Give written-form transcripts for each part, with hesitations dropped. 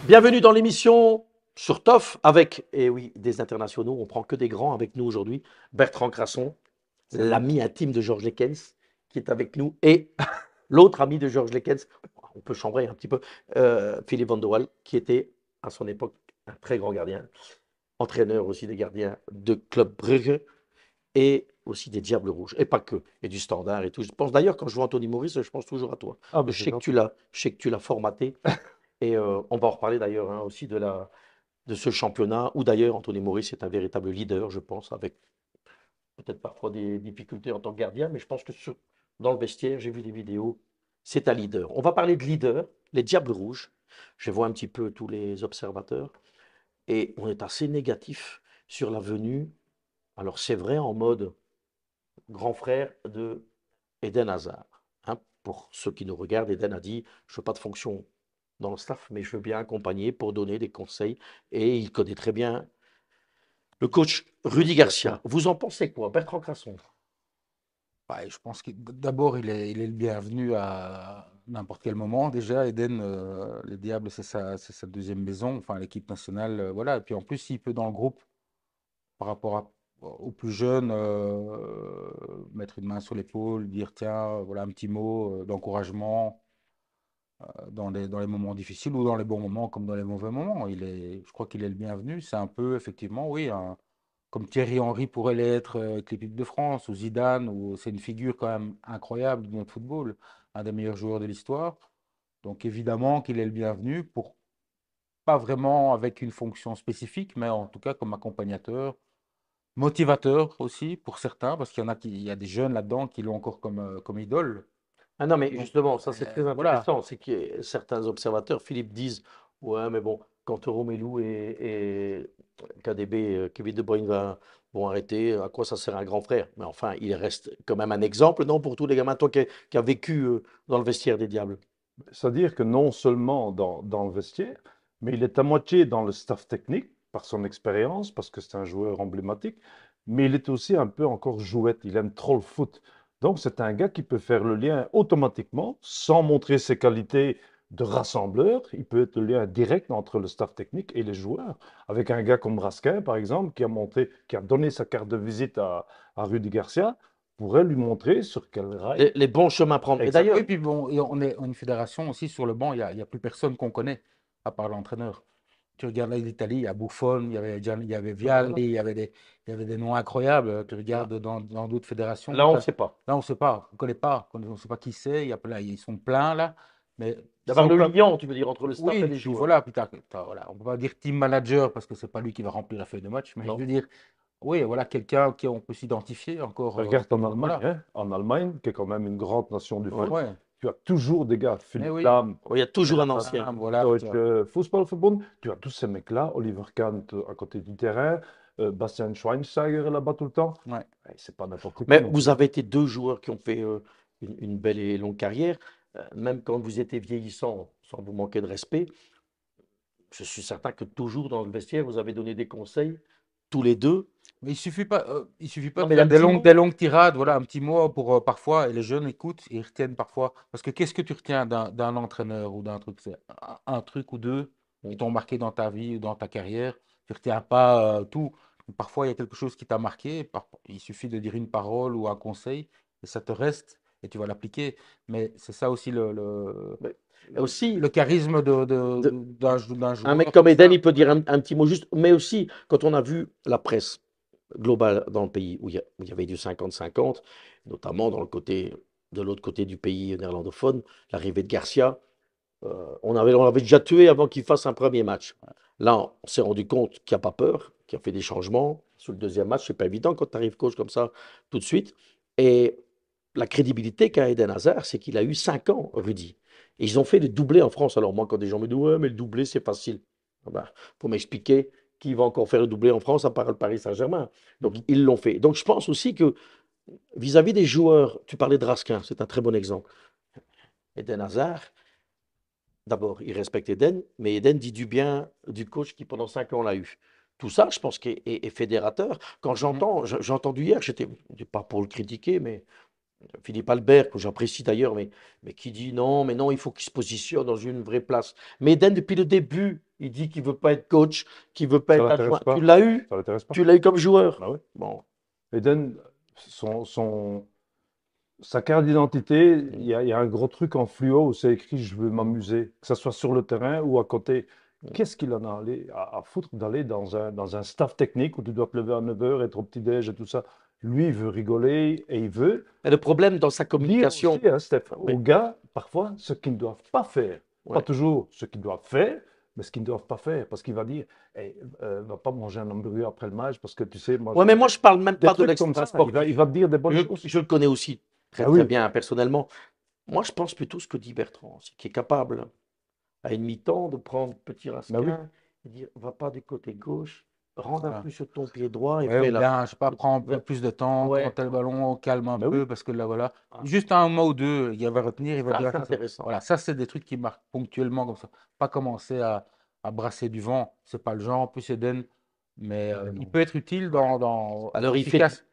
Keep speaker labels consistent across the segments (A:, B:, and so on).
A: Bienvenue dans l'émission sur TOF avec, et oui, des internationaux. On prend que des grands avec nous aujourd'hui. Bertrand Crasson,
B: Salut.
A: l'ami intime de Georges Lekens, qui est avec nous, et l'autre ami de Georges Lekens, on peut chambrer un petit peu, Philippe Van der Waal, qui était à son époque un très grand gardien, entraîneur aussi des gardiens de Club Brugge et aussi des Diables Rouges, et pas que, et du Standard et tout. Je pense d'ailleurs, quand je vois Anthony Maurice, je pense toujours à toi.
B: Ah, ben
A: Je
B: c'est
A: sais que
B: gentil.
A: je sais que tu l'as formaté. Et on va en reparler d'ailleurs hein, aussi de ce championnat, où d'ailleurs Anthony Maurice est un véritable leader, je pense, avec peut-être parfois des difficultés en tant que gardien, mais je pense que dans le vestiaire, j'ai vu des vidéos, c'est un leader. On va parler de leader, les Diables Rouges. Je vois un petit peu tous les observateurs, et on est assez négatif sur la venue. Alors c'est vrai en mode grand frère de Eden Hazard. Hein, pour ceux qui nous regardent, Eden a dit, je ne veux pas de fonction dans le staff, mais je veux bien accompagner pour donner des conseils. Et il connaît très bien le coach Rudy
B: Rudy
A: Garcia.
B: Garcia.
A: Vous en pensez quoi, Bertrand Crasson?
B: Je pense que d'abord, il est le bienvenu à n'importe quel moment. Déjà, Eden, les Diables, c'est sa deuxième maison, enfin l'équipe nationale, voilà. Et puis en plus, s'il peut dans le groupe, par rapport aux plus jeunes, mettre une main sur l'épaule, dire tiens, voilà un petit mot d'encouragement dans les moments difficiles ou dans les bons moments comme dans les mauvais moments. Je crois qu'il est le bienvenu. C'est un peu, effectivement, oui, comme Thierry Henry pourrait l'être avec l'équipe de France, ou Zidane, c'est une figure quand même incroyable de notre football, un des meilleurs joueurs de l'histoire. Donc évidemment qu'il est le bienvenu, pour pas vraiment avec une fonction spécifique, mais en tout cas comme accompagnateur, motivateur aussi pour certains, parce il y a des jeunes là-dedans qui l'ont encore comme idole.
A: Ah non, mais
B: Donc
A: justement, ça c'est très
B: voilà.
A: intéressant. C'est que certains observateurs, Philippe, disent, ouais, mais bon, quand Romelu et KDB, Kevin De Bruyne vont arrêter, à quoi ça sert un grand frère? Mais enfin, il reste quand même un exemple, non, pour tous les gamins, toi qui as vécu dans le vestiaire des Diables.
C: C'est-à-dire que non seulement dans le vestiaire, mais il est à moitié dans le staff technique par son expérience, parce que c'est un joueur emblématique, mais il est aussi un peu encore jouette, il aime trop le foot. Donc c'est un gars qui peut faire le lien automatiquement, sans montrer ses qualités de rassembleur. Il peut être le lien direct entre le staff technique et les joueurs. Avec un gars comme Raskin, par exemple, qui a donné sa carte de visite à Rudy Garcia, pourrait lui montrer sur quel rail.
A: Les bons chemins à prendre. Et
C: Exact.
A: d'ailleurs,
B: Oui, puis bon, et on est une fédération aussi sur le banc, il y a plus personne qu'on connaît, à part l'entraîneur. Tu regardes là l'Italie, il y a Buffon, il y avait Vialli,
C: Voilà.
B: il y avait des noms incroyables. Tu
A: là,
B: regardes dans d'autres fédérations,
A: là, on ne sait pas.
B: là on ne sait pas, on ne connaît pas, on ne sait pas qui c'est, ils sont pleins là, mais
A: D'avoir
B: sans
A: le
B: quoi.
A: lien, tu veux dire, entre le staff et
B: Oui,
A: les
B: puis
A: joueurs.
B: voilà, puis voilà, on ne peut pas dire team manager parce que c'est pas lui qui va remplir la feuille de match, mais je
A: Non.
B: veux dire, oui, voilà, quelqu'un qui on peut s'identifier
C: Regarde en Allemagne,
B: voilà,
C: hein. En Allemagne, qui est quand même une grande nation du
A: Ouais.
C: foot,
B: ouais,
C: tu as toujours des gars,
B: mais
C: Philipp
B: oui,
C: Lahm,
A: Il y a toujours un
C: Bernhard
A: ancien.
B: ah, voilà,
C: Deutsche Fußballverbund, tu as tous ces mecs-là, Oliver Kahn à côté du terrain, Bastian Schweinsteiger est là-bas tout le temps.
B: ouais.
C: Ouais, c'est pas n'importe qui
A: Mais
C: non
A: vous
C: plus.
A: avez été deux joueurs qui ont fait une belle et longue carrière. Même quand vous étiez vieillissant, sans vous manquer de respect, je suis certain que toujours dans le vestiaire, vous avez donné des conseils, tous les deux.
B: Mais il suffit pas
A: Non,
B: de
A: mais
B: faire
A: d'un
B: des
A: petit
B: longues,
A: mot.
B: des longues tirades, voilà, un petit mot pour parfois, et les jeunes écoutent et ils retiennent parfois. Parce que qu'est-ce que tu retiens d'un entraîneur ou d'un truc? C'est un truc ou deux qui t'ont marqué dans ta vie ou dans ta carrière. Tu retiens pas tout. Parfois, il y a quelque chose qui t'a marqué. Il suffit de dire une parole ou un conseil et ça te reste et tu vas l'appliquer. Mais c'est ça aussi
A: Mais aussi,
B: le charisme
A: de-
B: d'un
A: un mec
B: joueur,
A: comme
B: c'est
A: Eden,
B: ça.
A: il peut dire un petit mot juste. Mais aussi, quand on a vu la presse globale dans le pays, où il y avait du 50-50, notamment dans le côté, de l'autre côté du pays néerlandophone, l'arrivée de Garcia. On l'avait déjà tué avant qu'il fasse un premier match. Là, on s'est rendu compte qu'il n'a pas peur, qu'il a fait des changements. Sur le deuxième match, c'est pas évident quand tu arrives coach comme ça tout de suite. Et la crédibilité qu'a Eden Hazard, c'est qu'il a eu 5 ans, Rudy. Et ils ont fait le doublé en France. Alors moi, quand des gens me disent, ouais, mais le doublé, c'est facile. Ah ben, pour m'expliquer qui va encore faire le doublé en France à part le Paris Saint-Germain. Donc,
B: Mhm.
A: ils l'ont fait. Donc, je pense aussi que vis-à-vis des joueurs, tu parlais de Raskin, c'est un très bon exemple. Eden Hazard, d'abord, il respecte Eden, mais Eden dit du bien du coach qui pendant 5 ans l'a eu. Tout ça, je pense, est fédérateur. Quand
B: Mhm.
A: j'ai entendu hier, j'étais pas pour le critiquer, mais Philippe Albert, que j'apprécie d'ailleurs, mais qui dit non, mais non, il faut qu'il se positionne dans une vraie place. Mais Eden, depuis le début, il dit qu'il veut pas être coach, qu'il veut pas
C: Ça
A: être
C: l'intéresse
A: adjoint. Tu
C: pas.
A: l'as eu?
C: Ça l'intéresse pas.
A: Tu l'as eu comme joueur?
C: Bah oui.
A: Bon.
C: Eden, sa carte d'identité, il y a un gros truc en fluo où c'est écrit je veux m'amuser, que ce soit sur le terrain ou à côté. Qu'est-ce qu'il en a à foutre d'aller dans un staff technique où tu dois te lever à 9 h, être au petit-déj et tout ça? Lui, il veut rigoler et il veut
A: Mais le problème dans sa
C: dire
A: communication,
C: aussi, hein, Steph,
A: oui,
C: aux gars, parfois, ce qu'ils ne doivent pas faire. Pas
A: ouais.
C: toujours ce qu'ils doivent faire, mais ce qu'ils ne doivent pas faire. Parce qu'il va dire, hey, va pas manger un hamburger après le match parce que tu sais, moi,
A: Ouais, mais moi, je parle même
C: des
A: pas de
C: trucs comme
A: l'extra
C: ça. Il
A: sportif.
C: va te dire des bonnes choses.
A: Je le connais aussi très
C: Ah
A: très
C: oui,
A: bien personnellement. Moi, je pense plutôt ce que dit Bertrand, c'est qu'il est capable, à une mi-temps, de prendre petit
C: bah oui.
A: Raskin et dire, va pas du côté gauche, rentre un
B: Voilà.
A: peu sur ton pied droit et
B: Ouais,
A: fais
B: ou
A: la.
B: bien, je sais pas, prends un peu plus de temps, quand
A: Ouais,
B: t'as le ballon, calme un
C: Bah oui.
B: peu, parce que là, voilà.
A: ah,
B: Juste un mois ou deux, il va retenir, il va
A: ça,
B: dire,
A: c'est
B: ah, ça,
A: intéressant.
B: voilà, ça, c'est des trucs qui marquent ponctuellement comme ça. Pas commencer à brasser du vent, c'est pas le genre, en plus Eden, mais
C: Mais
B: il
C: non.
B: peut être utile
A: Alors,
B: efficace.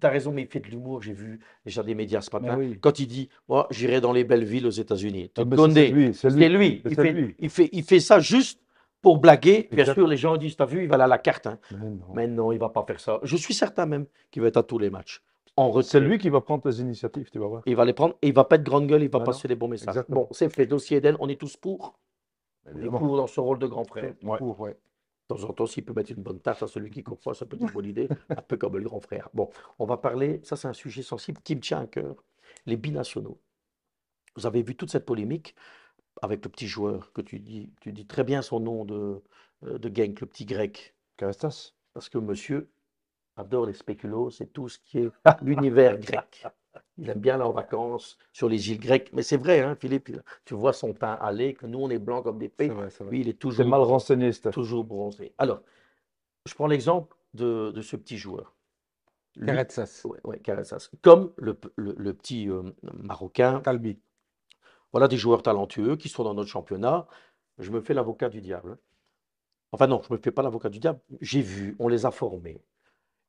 A: t'as raison, mais il fait de l'humour. J'ai vu déjà des médias ce
B: Mais
A: matin.
B: oui,
A: Quand il dit, moi, j'irai dans les belles villes aux États-Unis.
C: Ah,
A: Tu
C: mais ça, c'est
A: connais,
C: lui, c'est
A: c'est
C: lui.
A: lui.
C: Mais c'est lui.
A: Il fait ça juste pour blaguer. Bien
C: Exact.
A: sûr, les gens disent, t'as vu, il va aller à la carte, hein.
C: Mais non.
A: Mais non, il va pas faire ça. Je suis certain même qu'il va être à tous les matchs. En
C: C'est
A: retrait.
C: lui qui va prendre les initiatives, tu vas voir.
A: Il va les prendre et il va pas être grande gueule, il va
C: Ah non,
A: passer les bons messages. Bon,
C: exactement.
A: c'est fait. Dossier Eden, on est tous pour. On est
C: Évidemment.
A: pour dans ce rôle de grand frère.
C: Ouais.
B: pour, ouais.
A: De temps en temps, s'il peut mettre une bonne tarte à celui qui court pas, ça peut être une bonne idée, un peu comme le grand frère. Bon, on va parler, ça c'est un sujet sensible qui me tient à cœur, les binationaux. Vous avez vu toute cette polémique avec le petit joueur que tu dis très bien son nom de Genk, le petit grec,
C: Carestas.
A: parce que monsieur adore les spéculoos, c'est tout ce qui est l'univers grec. Il aime bien aller en vacances sur les îles grecques. Mais c'est vrai, hein, Philippe, tu vois son teint aller, que nous on est blanc comme des
B: C'est
A: fées.
B: vrai, c'est vrai.
A: Lui, il est
C: T'es mal renseigné, Steph.
A: toujours bronzé. Alors, je prends l'exemple de ce petit joueur. Lui,
B: Caretsas,
A: ouais, Caressas. Comme le petit Marocain,
B: Talbi.
A: voilà des joueurs talentueux qui sont dans notre championnat. Je me fais l'avocat du diable, hein. Enfin non, je ne me fais pas l'avocat du diable. J'ai vu, on les a formés.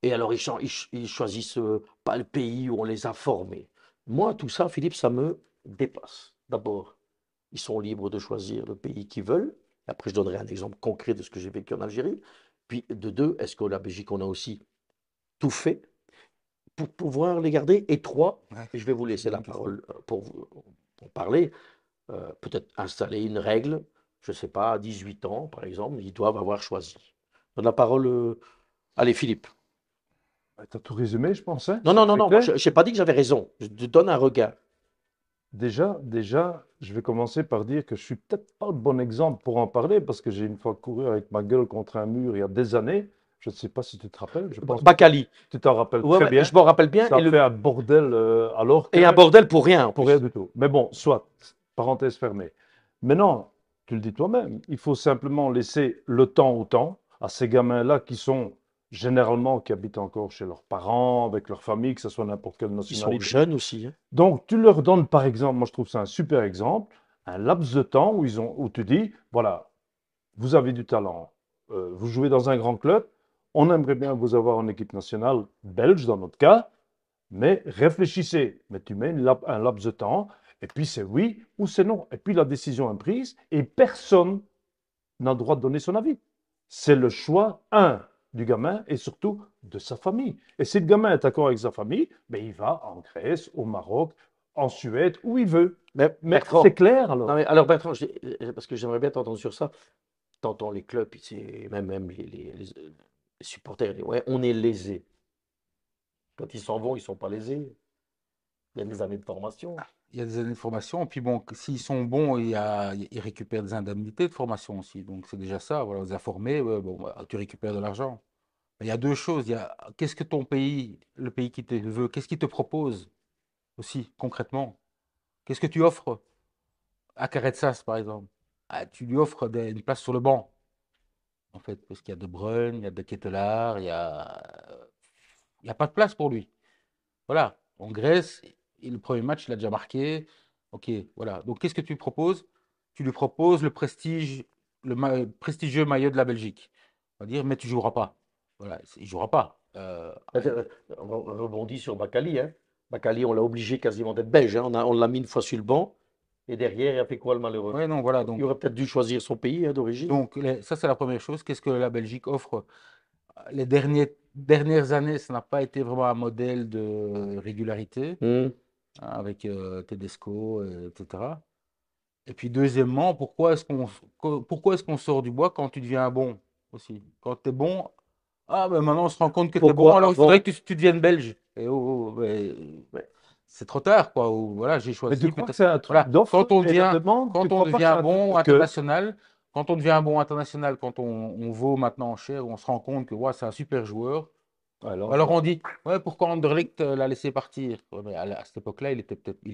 A: Et alors ils choisissent pas le pays où on les a formés. Moi, tout ça, Philippe, ça me dépasse. D'abord, ils sont libres de choisir le pays qu'ils veulent. Après, je donnerai un exemple concret de ce que j'ai vécu en Algérie. Puis, de deux, est-ce que la Belgique, on a aussi tout fait pour pouvoir les garder? Et trois,
B: Ouais,
A: et je vais vous
B: c'est
A: laisser
B: une
A: la
B: bonne question.
A: parole pour en parler, peut-être installer une règle, je ne sais pas, à 18 ans, par exemple, ils doivent avoir choisi. Je donne la parole. Allez, Philippe.
C: Bah, t'as tout résumé, je pense, hein?
A: Non,
C: C'est
A: non, non,
C: très
A: non,
C: clair.
A: je n'ai pas dit que j'avais raison. Je te donne un regard.
C: Déjà, je vais commencer par dire que je suis peut-être pas le bon exemple pour en parler parce que j'ai une fois couru avec ma gueule contre un mur il y a des années. Je ne sais pas si tu te rappelles. Je pense que
A: Bakali.
C: tu t'en rappelles
A: Ouais,
C: très
A: ouais,
C: bien.
A: je m'en rappelle bien.
C: Ça a fait un bordel alors que
A: Et un bordel pour rien, en
C: pour rien
A: plus.
C: du tout. Mais bon, soit, parenthèse fermée. Maintenant, tu le dis toi-même, il faut simplement laisser le temps au temps à ces gamins-là qui sont généralement qui habitent encore chez leurs parents, avec leur famille, que ce soit n'importe quelle
A: Ils sont
C: nationalité.
A: jeunes aussi, hein.
C: Donc, tu leur donnes, par exemple, moi je trouve ça un super exemple, un laps de temps où tu dis, voilà, vous avez du talent, vous jouez dans un grand club, on aimerait bien vous avoir en équipe nationale belge dans notre cas, mais réfléchissez. Mais tu mets un laps de temps, et puis c'est oui ou c'est non. Et puis la décision est prise, et personne n'a le droit de donner son avis. C'est le choix, du gamin et surtout de sa famille. Et si le gamin est d'accord avec sa famille, ben il va en Grèce, au Maroc, en Suède, où il veut.
A: Mais
C: Mais
A: Bertrand,
C: c'est clair alors.
A: non, mais alors Bertrand, parce que j'aimerais bien t'entendre sur ça. T'entends les clubs, même les supporters, ils disent, ouais, on est lésés. Quand ils s'en vont, ils ne sont pas lésés. Il y a des années de formation.
B: Il y a des années de formation, puis bon, s'ils sont bons, ils récupèrent des indemnités de formation aussi. Donc c'est déjà ça, voilà, on les a formés, ouais, bon, bah, tu récupères de l'argent. Mais il y a deux choses. Il y a qu'est-ce que ton pays, le pays qui te veut, qu'est-ce qu'il te propose aussi concrètement? Qu'est-ce que tu offres à Caretsas, par exemple? Ah, tu lui offres une place sur le banc, en fait, parce qu'il y a De Bruyne, il y a De Ketelaere, il y a pas de place pour lui. Voilà. En Grèce, le premier match, il a déjà marqué. Ok, voilà. Donc, qu'est-ce que tu lui proposes? Tu lui proposes le prestige, prestigieux maillot de la Belgique. On va dire, mais tu joueras pas. Voilà, il jouera pas.
A: On rebondit sur Bakali, hein. Bakali, on l'a obligé quasiment d'être belge, hein. On l'a mis une fois sur le banc. Et derrière, il a fait quoi le malheureux?
B: Ouais, non, voilà.
A: Il aurait peut-être dû choisir son pays, hein, d'origine.
B: Ça, c'est la première chose. Qu'est-ce que la Belgique offre? Les dernières années, ça n'a pas été vraiment un modèle de régularité,
A: Hmm.
B: hein, avec Tedesco, etc. Et puis, deuxièmement, pourquoi est-ce qu'on sort du bois quand tu deviens bon aussi? Quand tu es bon, ah ben maintenant on se rend compte que tu es bon,
A: Pourquoi
B: alors il faudrait
A: avant?
B: que tu deviennes belge. Et
A: Ouais.
B: c'est trop tard, quoi. Ou voilà, j'ai
C: Mais tu
B: choisi
C: crois que
B: peut-être.
C: c'est un truc
B: Voilà,
C: d'offre et de demande? Tu
B: quand on
C: crois pas que c'est
B: devient
C: un truc
B: bon
C: parce que
B: international, quand on vaut maintenant en chair, on se rend compte que ouais, c'est un super joueur.
C: alors
B: Alors on dit, ouais, pourquoi Anderlecht l'a laissé partir? Ouais, mais à cette époque-là, il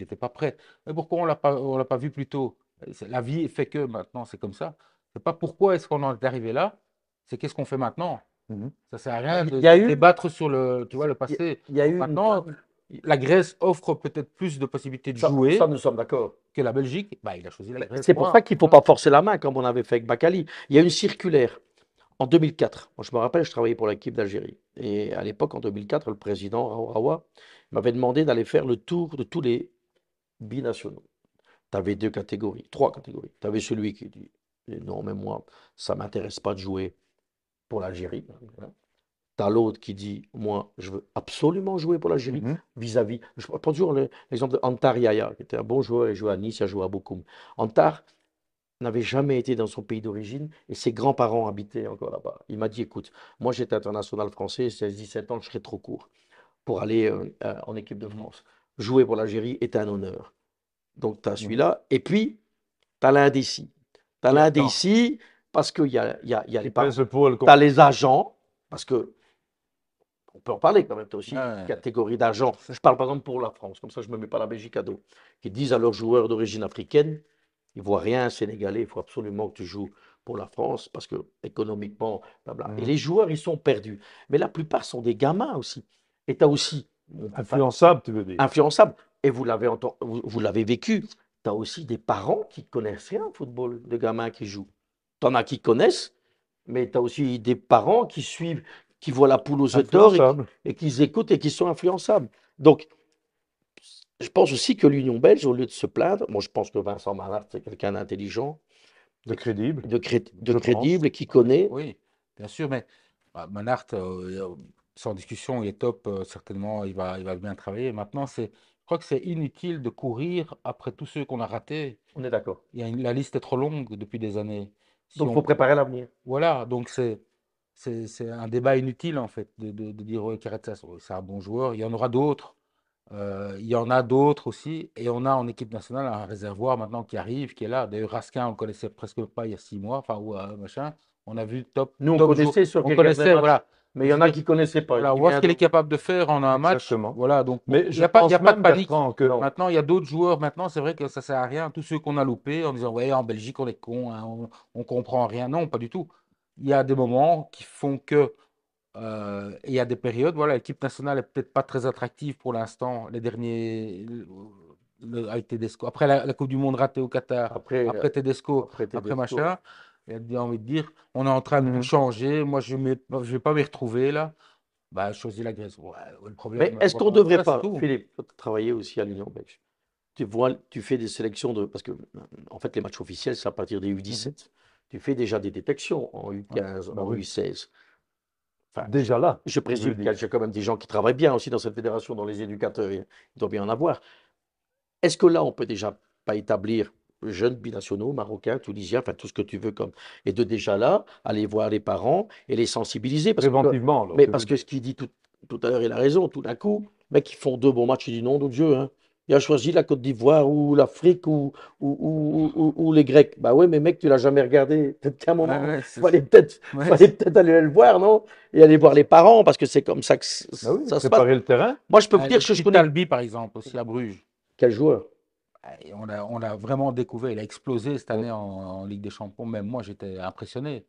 B: était pas prêt. Mais pourquoi on l'a pas vu plus tôt? La vie fait que maintenant, c'est comme ça. C'est pas pourquoi est-ce qu'on en est arrivé là, c'est qu'est-ce qu'on fait maintenant.
C: Mhm.
B: Ça sert à rien
A: Il
B: de
A: y a eu,
B: débattre sur tu vois, le
A: il
B: passé.
A: il y a eu une
B: Maintenant,
A: table.
B: la Grèce offre peut-être plus de possibilités de
A: Ça,
B: jouer
A: nous sommes d'accord.
B: que la Belgique. Bah, il a choisi la Grèce,
A: C'est pour
B: point.
A: ça qu'il ne faut pas forcer la main comme on avait fait avec Bakali. Il y a une circulaire en 2004. Moi, je me rappelle, je travaillais pour l'équipe d'Algérie. Et à l'époque, en 2004, le président Raoua m'avait demandé d'aller faire le tour de tous les binationaux. Tu avais deux catégories, trois catégories. Tu avais celui qui dit non, mais moi, ça ne m'intéresse pas de jouer pour l'Algérie. Tu as l'autre qui dit moi, je veux absolument jouer pour l'Algérie
C: Mhm.
A: vis-à-vis. Je prends toujours l'exemple de Antar Yaya, qui était un bon joueur, il jouait à Nice, il a joué à Bochum. Antar n'avait jamais été dans son pays d'origine et ses grands-parents habitaient encore là-bas. Il m'a dit écoute, moi j'étais international français, 16-17 ans, je serais trop court pour aller en équipe de
B: Mhm.
A: France. Jouer pour l'Algérie est un honneur. Donc tu as
C: Mhm.
A: celui-là. Et puis, tu as l'indécis. Tu as
C: Qui attend,
A: l'indécis parce qu'il y a les
C: qui
A: parents.
C: pèse le pour et le
A: Tu as
C: contre.
A: les agents, parce que on peut en parler quand même. Tu as aussi
B: Ouais,
A: une
B: ouais.
A: catégorie d'agents. Je parle par exemple pour la France, comme ça je ne me mets pas la Belgique à dos, qui disent à leurs joueurs d'origine africaine, ils ne voient rien sénégalais, il faut absolument que tu joues pour la France parce que économiquement, blabla. Et
C: Mhm.
A: les joueurs, ils sont perdus. Mais la plupart sont des gamins aussi. Et tu as aussi, enfin,
C: Influençable, tu veux dire.
A: influençables, et vous l'avez vécu, tu as aussi des parents qui connaissent rien au football, de gamins qui jouent. Tu en as qui connaissent, mais tu as aussi des parents qui suivent, qui voient la poule aux œufs d'or
C: Influençable.
A: et qui écoutent et qui sont influençables. Donc, je pense aussi que l'Union belge, au lieu de se plaindre, moi je pense que Vincent Manhart, c'est quelqu'un d'intelligent,
C: De crédible,
A: de
C: je pense.
A: crédible et qui connaît.
B: Oui, bien sûr, mais Manhart, sans discussion, il est top, certainement, il va bien travailler. Maintenant, je crois que c'est inutile de courir après tous ceux qu'on a ratés.
A: On est d'accord.
B: La liste est trop longue depuis des années. Si
A: Donc, il
B: on,
A: faut préparer l'avenir.
B: voilà, donc c'est un débat inutile en fait de dire ouais, Carretas, c'est un bon joueur. Il y en aura d'autres. Il y en a d'autres aussi. Et on a en équipe nationale un réservoir maintenant qui arrive, qui est là. D'ailleurs, Raskin, on ne le connaissait presque pas il y a 6 mois, enfin, ou machin. On a vu top,
A: Nous, on
B: top joueur.
A: connaissait sur
B: On
A: quelques
B: connaissait,
A: matchs,
B: voilà.
A: mais
B: Mais
A: il y
B: je
A: en
B: veux
A: a
B: dire,
A: qui ne connaissaient pas.
B: voilà,
A: Il
B: on voit ce
A: vient
B: qu'il est
A: de...
B: capable de faire en un match.
C: Exactement.
B: Voilà, donc
C: Mais
B: il n'y
C: je
B: a pas, il y
C: pense
B: a pas de
C: même,
B: panique.
C: Bertrand, que
A: Non.
B: Maintenant, il y a d'autres joueurs. Maintenant, c'est vrai que ça sert à rien. Tous ceux qu'on a loupés en disant, ouais, en Belgique, on est con, hein, on comprend rien. Non, pas du tout. Il y a des moments qui font que il y a des périodes, voilà, l'équipe nationale est peut-être pas très attractive pour l'instant, les derniers, avec Tedesco. Après la Coupe du Monde ratée au Qatar,
A: Après,
B: après Tedesco,
A: après
B: après
A: Tedesco.
B: machin, il a envie de dire, on est en train de tout
C: Mhm.
B: changer, moi je vais pas m'y retrouver là, bah je choisis la Grèce. Ouais, le
A: Mais
B: problème,
A: est-ce qu'on ne
B: voilà,
A: devrait
B: voilà, c'est
A: pas,
B: tout.
A: Philippe, toi, tu as travaillé aussi à l'Union belge, tu vois, tu fais des sélections de... Parce que, en fait, les matchs officiels, c'est à partir des
B: Mhm.
A: U17. Tu fais déjà des détections en
C: Ouais,
A: U15,
C: bah
A: en
C: oui.
A: U16. Enfin,
C: Déjà là,
A: je
C: tu veux
A: présume qu'il y
C: dire.
A: a quand même des gens qui travaillent bien aussi dans cette fédération, dans les éducateurs, il doit bien en avoir. Est-ce que là, on peut déjà pas établir jeunes binationaux, marocains, tunisiens, enfin tout ce que tu veux comme, et de déjà là, aller voir les parents et les sensibiliser,
C: Préventivement, alors,
A: mais
C: tu
A: parce
C: veux
A: que
C: dire.
A: ce qu'il dit tout à l'heure, il a raison, tout d'un coup, mec, ils font deux bons matchs, il dit non, de Dieu, hein. Il a choisi la Côte d'Ivoire ou l'Afrique ou les Grecs. Bah ouais, mais mec, tu l'as jamais regardé. Peut-être qu'à un
B: Ouais,
A: moment,
B: ouais, ouais,
A: fallait peut-être aller le voir, non? Et aller voir les parents, parce que c'est comme ça que
C: Bah oui,
A: ça se passe.
C: préparer le terrain.
A: Moi, je peux vous dire que je
B: Petit
A: connais
B: Talbi, par exemple, aussi à Bruges.
A: quel joueur?
B: Et on l'a vraiment découvert. Il a explosé cette année en Ligue des Champions. Même moi, j'étais impressionné.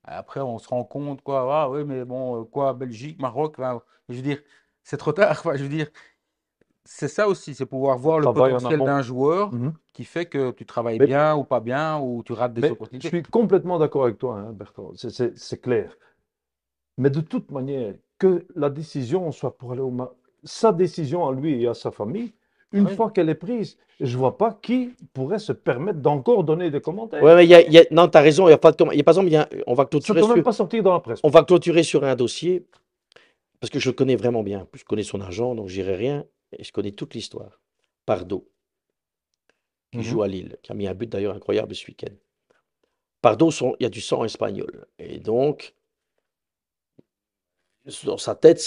B: Après, on se rend compte, quoi, ah oui, mais bon, quoi, Belgique, Maroc, enfin, je veux dire, c'est trop tard, quoi. Je veux dire, c'est ça aussi, c'est pouvoir
C: Le
B: voir le
C: travail en
B: potentiel
C: amont.
B: d'un joueur
C: Mhm.
B: qui fait que tu travailles
A: Mais
B: bien ou pas bien, ou tu rates des
C: Mais je
B: opportunités.
C: suis complètement d'accord avec toi, hein, Bertrand. C'est clair. Mais de toute manière, que la décision soit pour aller sa décision à lui et à sa famille, une
B: Oui.
C: fois qu'elle est prise, je vois pas qui pourrait se permettre d'encore donner des commentaires.
A: Ouais, mais non, tu as raison, il y a pas de par exemple, on va
C: Ça
A: clôturer
C: peut même
A: sur,
C: pas sortir dans la presse.
A: on va clôturer sur un dossier, parce que je le connais vraiment bien. Je connais son agent, donc je dirai rien, et je connais toute l'histoire. Pardo, qui
C: Mhm.
A: joue à Lille, qui a mis un but d'ailleurs incroyable ce week-end. Pardo, il y a du sang espagnol. Et donc, dans sa tête,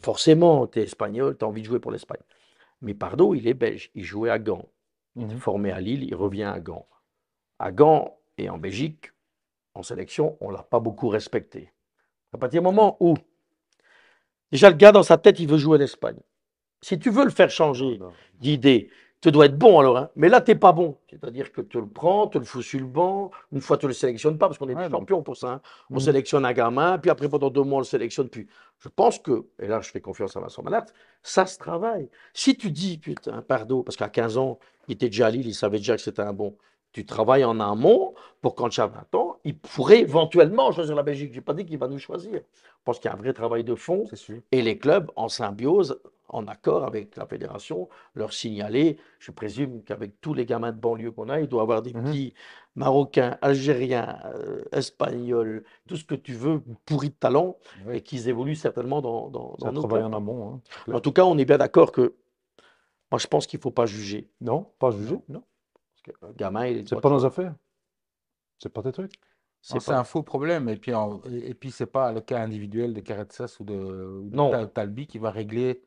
A: forcément, tu es espagnol, tu as envie de jouer pour l'Espagne. Mais Pardo, il est belge. Il jouait à Gand. Il est
C: Mhm.
A: formé à Lille, il revient à Gand. À Gand et en Belgique, en sélection, on ne l'a pas beaucoup respecté. À partir du moment où, déjà, le gars, dans sa tête, il veut jouer l'Espagne. Si tu veux le faire changer
C: Non.
A: d'idée, tu dois être bon alors, hein. Mais là, tu n'es pas bon. C'est-à-dire que tu le prends, tu le fous sur le banc. Une fois, tu ne le sélectionnes pas, parce qu'on est des
B: Ouais, donc,
A: champions pour ça, hein. On
C: Mhm.
A: sélectionne un gamin, puis après, pendant 2 mois, on le sélectionne plus. Je pense que, et là, je fais confiance à Vincent Malart, ça se travaille. Si tu dis, putain, pardon, parce qu'à 15 ans, il était déjà à Lille, il savait déjà que c'était un bon. Tu travailles en amont pour quand tu as 20 ans, il pourrait éventuellement choisir la Belgique. Je n'ai pas dit qu'il va nous choisir. Je pense qu'il y a un vrai travail de fond
B: c'est sûr.
A: et les clubs en symbiose, en accord avec la fédération, leur signaler. Je présume qu'avec tous les gamins de banlieue qu'on a, il doit y avoir des
C: Mhm.
A: petits Marocains, Algériens, Espagnols, tout ce que tu veux, pourris de talent,
B: Oui.
A: et qu'ils évoluent certainement
C: C'est
A: dans
C: un
A: nos
C: travail
A: clubs.
C: en amont, hein, c'est clair.
A: En tout cas, on est bien d'accord que moi, je pense qu'il ne faut pas juger.
C: Non, pas jugé,
B: Non.
C: non.
A: Parce qu'un gamin, il a le
C: C'est
A: droit de
C: pas nos
A: choisir.
C: affaires. C'est pas tes trucs.
B: Non,
A: C'est
B: c'est un
A: pas.
B: faux problème. Et puis, et puis c'est pas le cas individuel de Caretsas ou de
A: Non,
B: Talbi qui va régler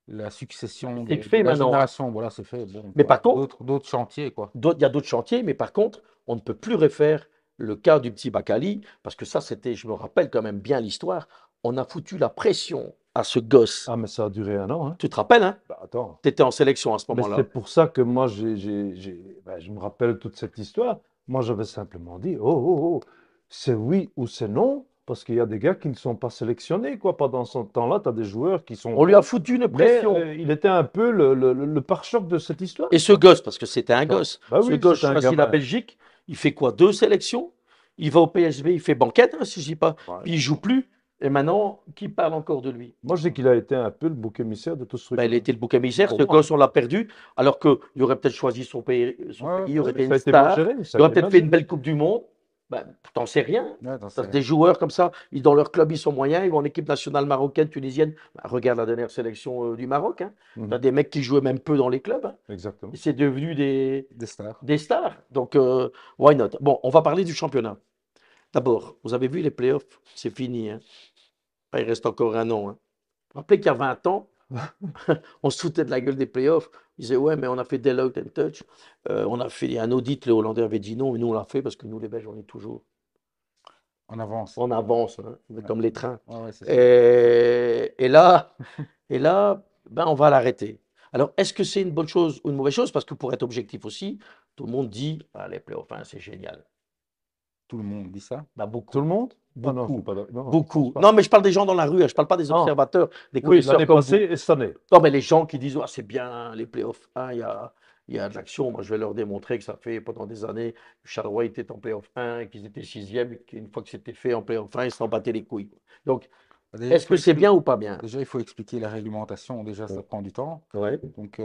B: la succession
A: c'est
B: de
A: fait
B: la
A: maintenant, hein.
B: génération. Voilà, c'est fait. Bon,
A: Mais
B: quoi.
A: par contre,
B: D'autres chantiers, quoi.
A: il y a d'autres chantiers, mais par contre, on ne peut plus refaire le cas du petit Bakali, parce que ça, c'était, je me rappelle quand même bien l'histoire, on a foutu la pression à ce gosse.
C: Ah, mais ça a duré un an, hein.
A: Tu te rappelles, hein?
C: Bah, attends.
A: Tu étais en sélection à ce
C: Mais c'est
A: moment-là.
C: pour ça que moi, ben, je me rappelle toute cette histoire. Moi, j'avais simplement dit, oh, oh, oh, c'est oui ou c'est non, parce qu'il y a des gars qui ne sont pas sélectionnés, quoi. Pendant ce temps-là, tu as des joueurs qui sont
A: On lui a
C: bons,
A: foutu une
C: mais
A: pression.
C: il était un peu le pare-choc de cette histoire,
A: Et ce
C: quoi.
A: gosse, parce que c'était un
C: Attends.
A: gosse,
C: Bah
A: ce
C: oui,
A: gosse
C: c'était un
A: choisit la
C: gamin.
A: Belgique, il fait quoi? 2 sélections? Il va au PSV, il fait banquette, hein, si je dis pas.
C: Ouais.
A: Puis il joue plus. Et maintenant, qui parle encore de lui?
C: Moi, je dis qu'il a été un peu le bouc émissaire de tout ce
A: Ben, il
C: truc-là.
A: était le bouc émissaire.
C: Pour
A: Ce
C: moi,
A: gosse, on l'a perdu. Alors qu'il aurait peut-être choisi son pays,
B: Ouais,
A: il aurait
B: possible.
A: été
C: ça
A: une
C: a été mal
A: star.
C: géré, ça
A: Il
C: a
A: aurait
C: été
A: peut-être
C: mal
A: fait une
C: géré.
A: belle Coupe du Monde. Ben, t'en sais rien.
B: Ouais, t'en sais
A: Parce que
B: rien.
A: des joueurs comme ça, dans leur club, ils sont moyens. Ils vont en équipe nationale marocaine, tunisienne. Ben, regarde la dernière sélection du Maroc, hein. Tu as
C: Mhm.
A: des mecs qui jouaient même peu dans les clubs, hein. Et
C: Exactement.
A: c'est devenu
B: Des stars.
A: des stars. Donc, why not? Bon, on va parler du championnat. D'abord, vous avez vu les playoffs? C'est fini, hein. Enfin, il reste encore un an, hein. Vous vous rappelez qu'il y a 20 ans, on se foutait de la gueule des playoffs. Ils disaient, ouais, mais on a fait Deloitte and Touch. On a fait un audit, les Hollandais avaient dit non, mais nous on l'a fait parce que nous, les Belges, on est toujours
B: En avance.
A: en avance, hein,
B: Ouais,
A: comme les trains.
B: ouais, ouais, c'est ça.
A: Et là, ben, on va l'arrêter. Alors, est-ce que c'est une bonne chose ou une mauvaise chose? Parce que pour être objectif aussi, tout le monde dit, ah, les playoffs, hein, c'est génial.
B: Tout le monde dit ça.
A: Bah,
C: Tout
A: beaucoup,
C: le monde? Ah non, je suis
A: beaucoup,
C: pas d'accord. Non, je pense
A: beaucoup.
C: pas.
A: Non, mais je parle des gens dans la rue, hein, je parle pas des
C: Ah,
A: observateurs, des
C: oui,
A: connaisseurs
C: l'année
A: comme
C: passée
A: vous.
C: et cette année.
A: Non, mais les gens qui disent, ah, c'est bien les playoffs 1, il y a de l'action. Moi, je vais leur démontrer que ça fait pendant des années que Charleroi était en playoff 1, qu'ils étaient sixième, et qu'une fois que c'était fait en playoff 1, ils s'en battaient les couilles. Donc,
B: Déjà,
A: est-ce que c'est bien ou pas bien?
B: Déjà, il faut expliquer la réglementation. Déjà, ça prend du temps.
A: Ouais.
B: Donc,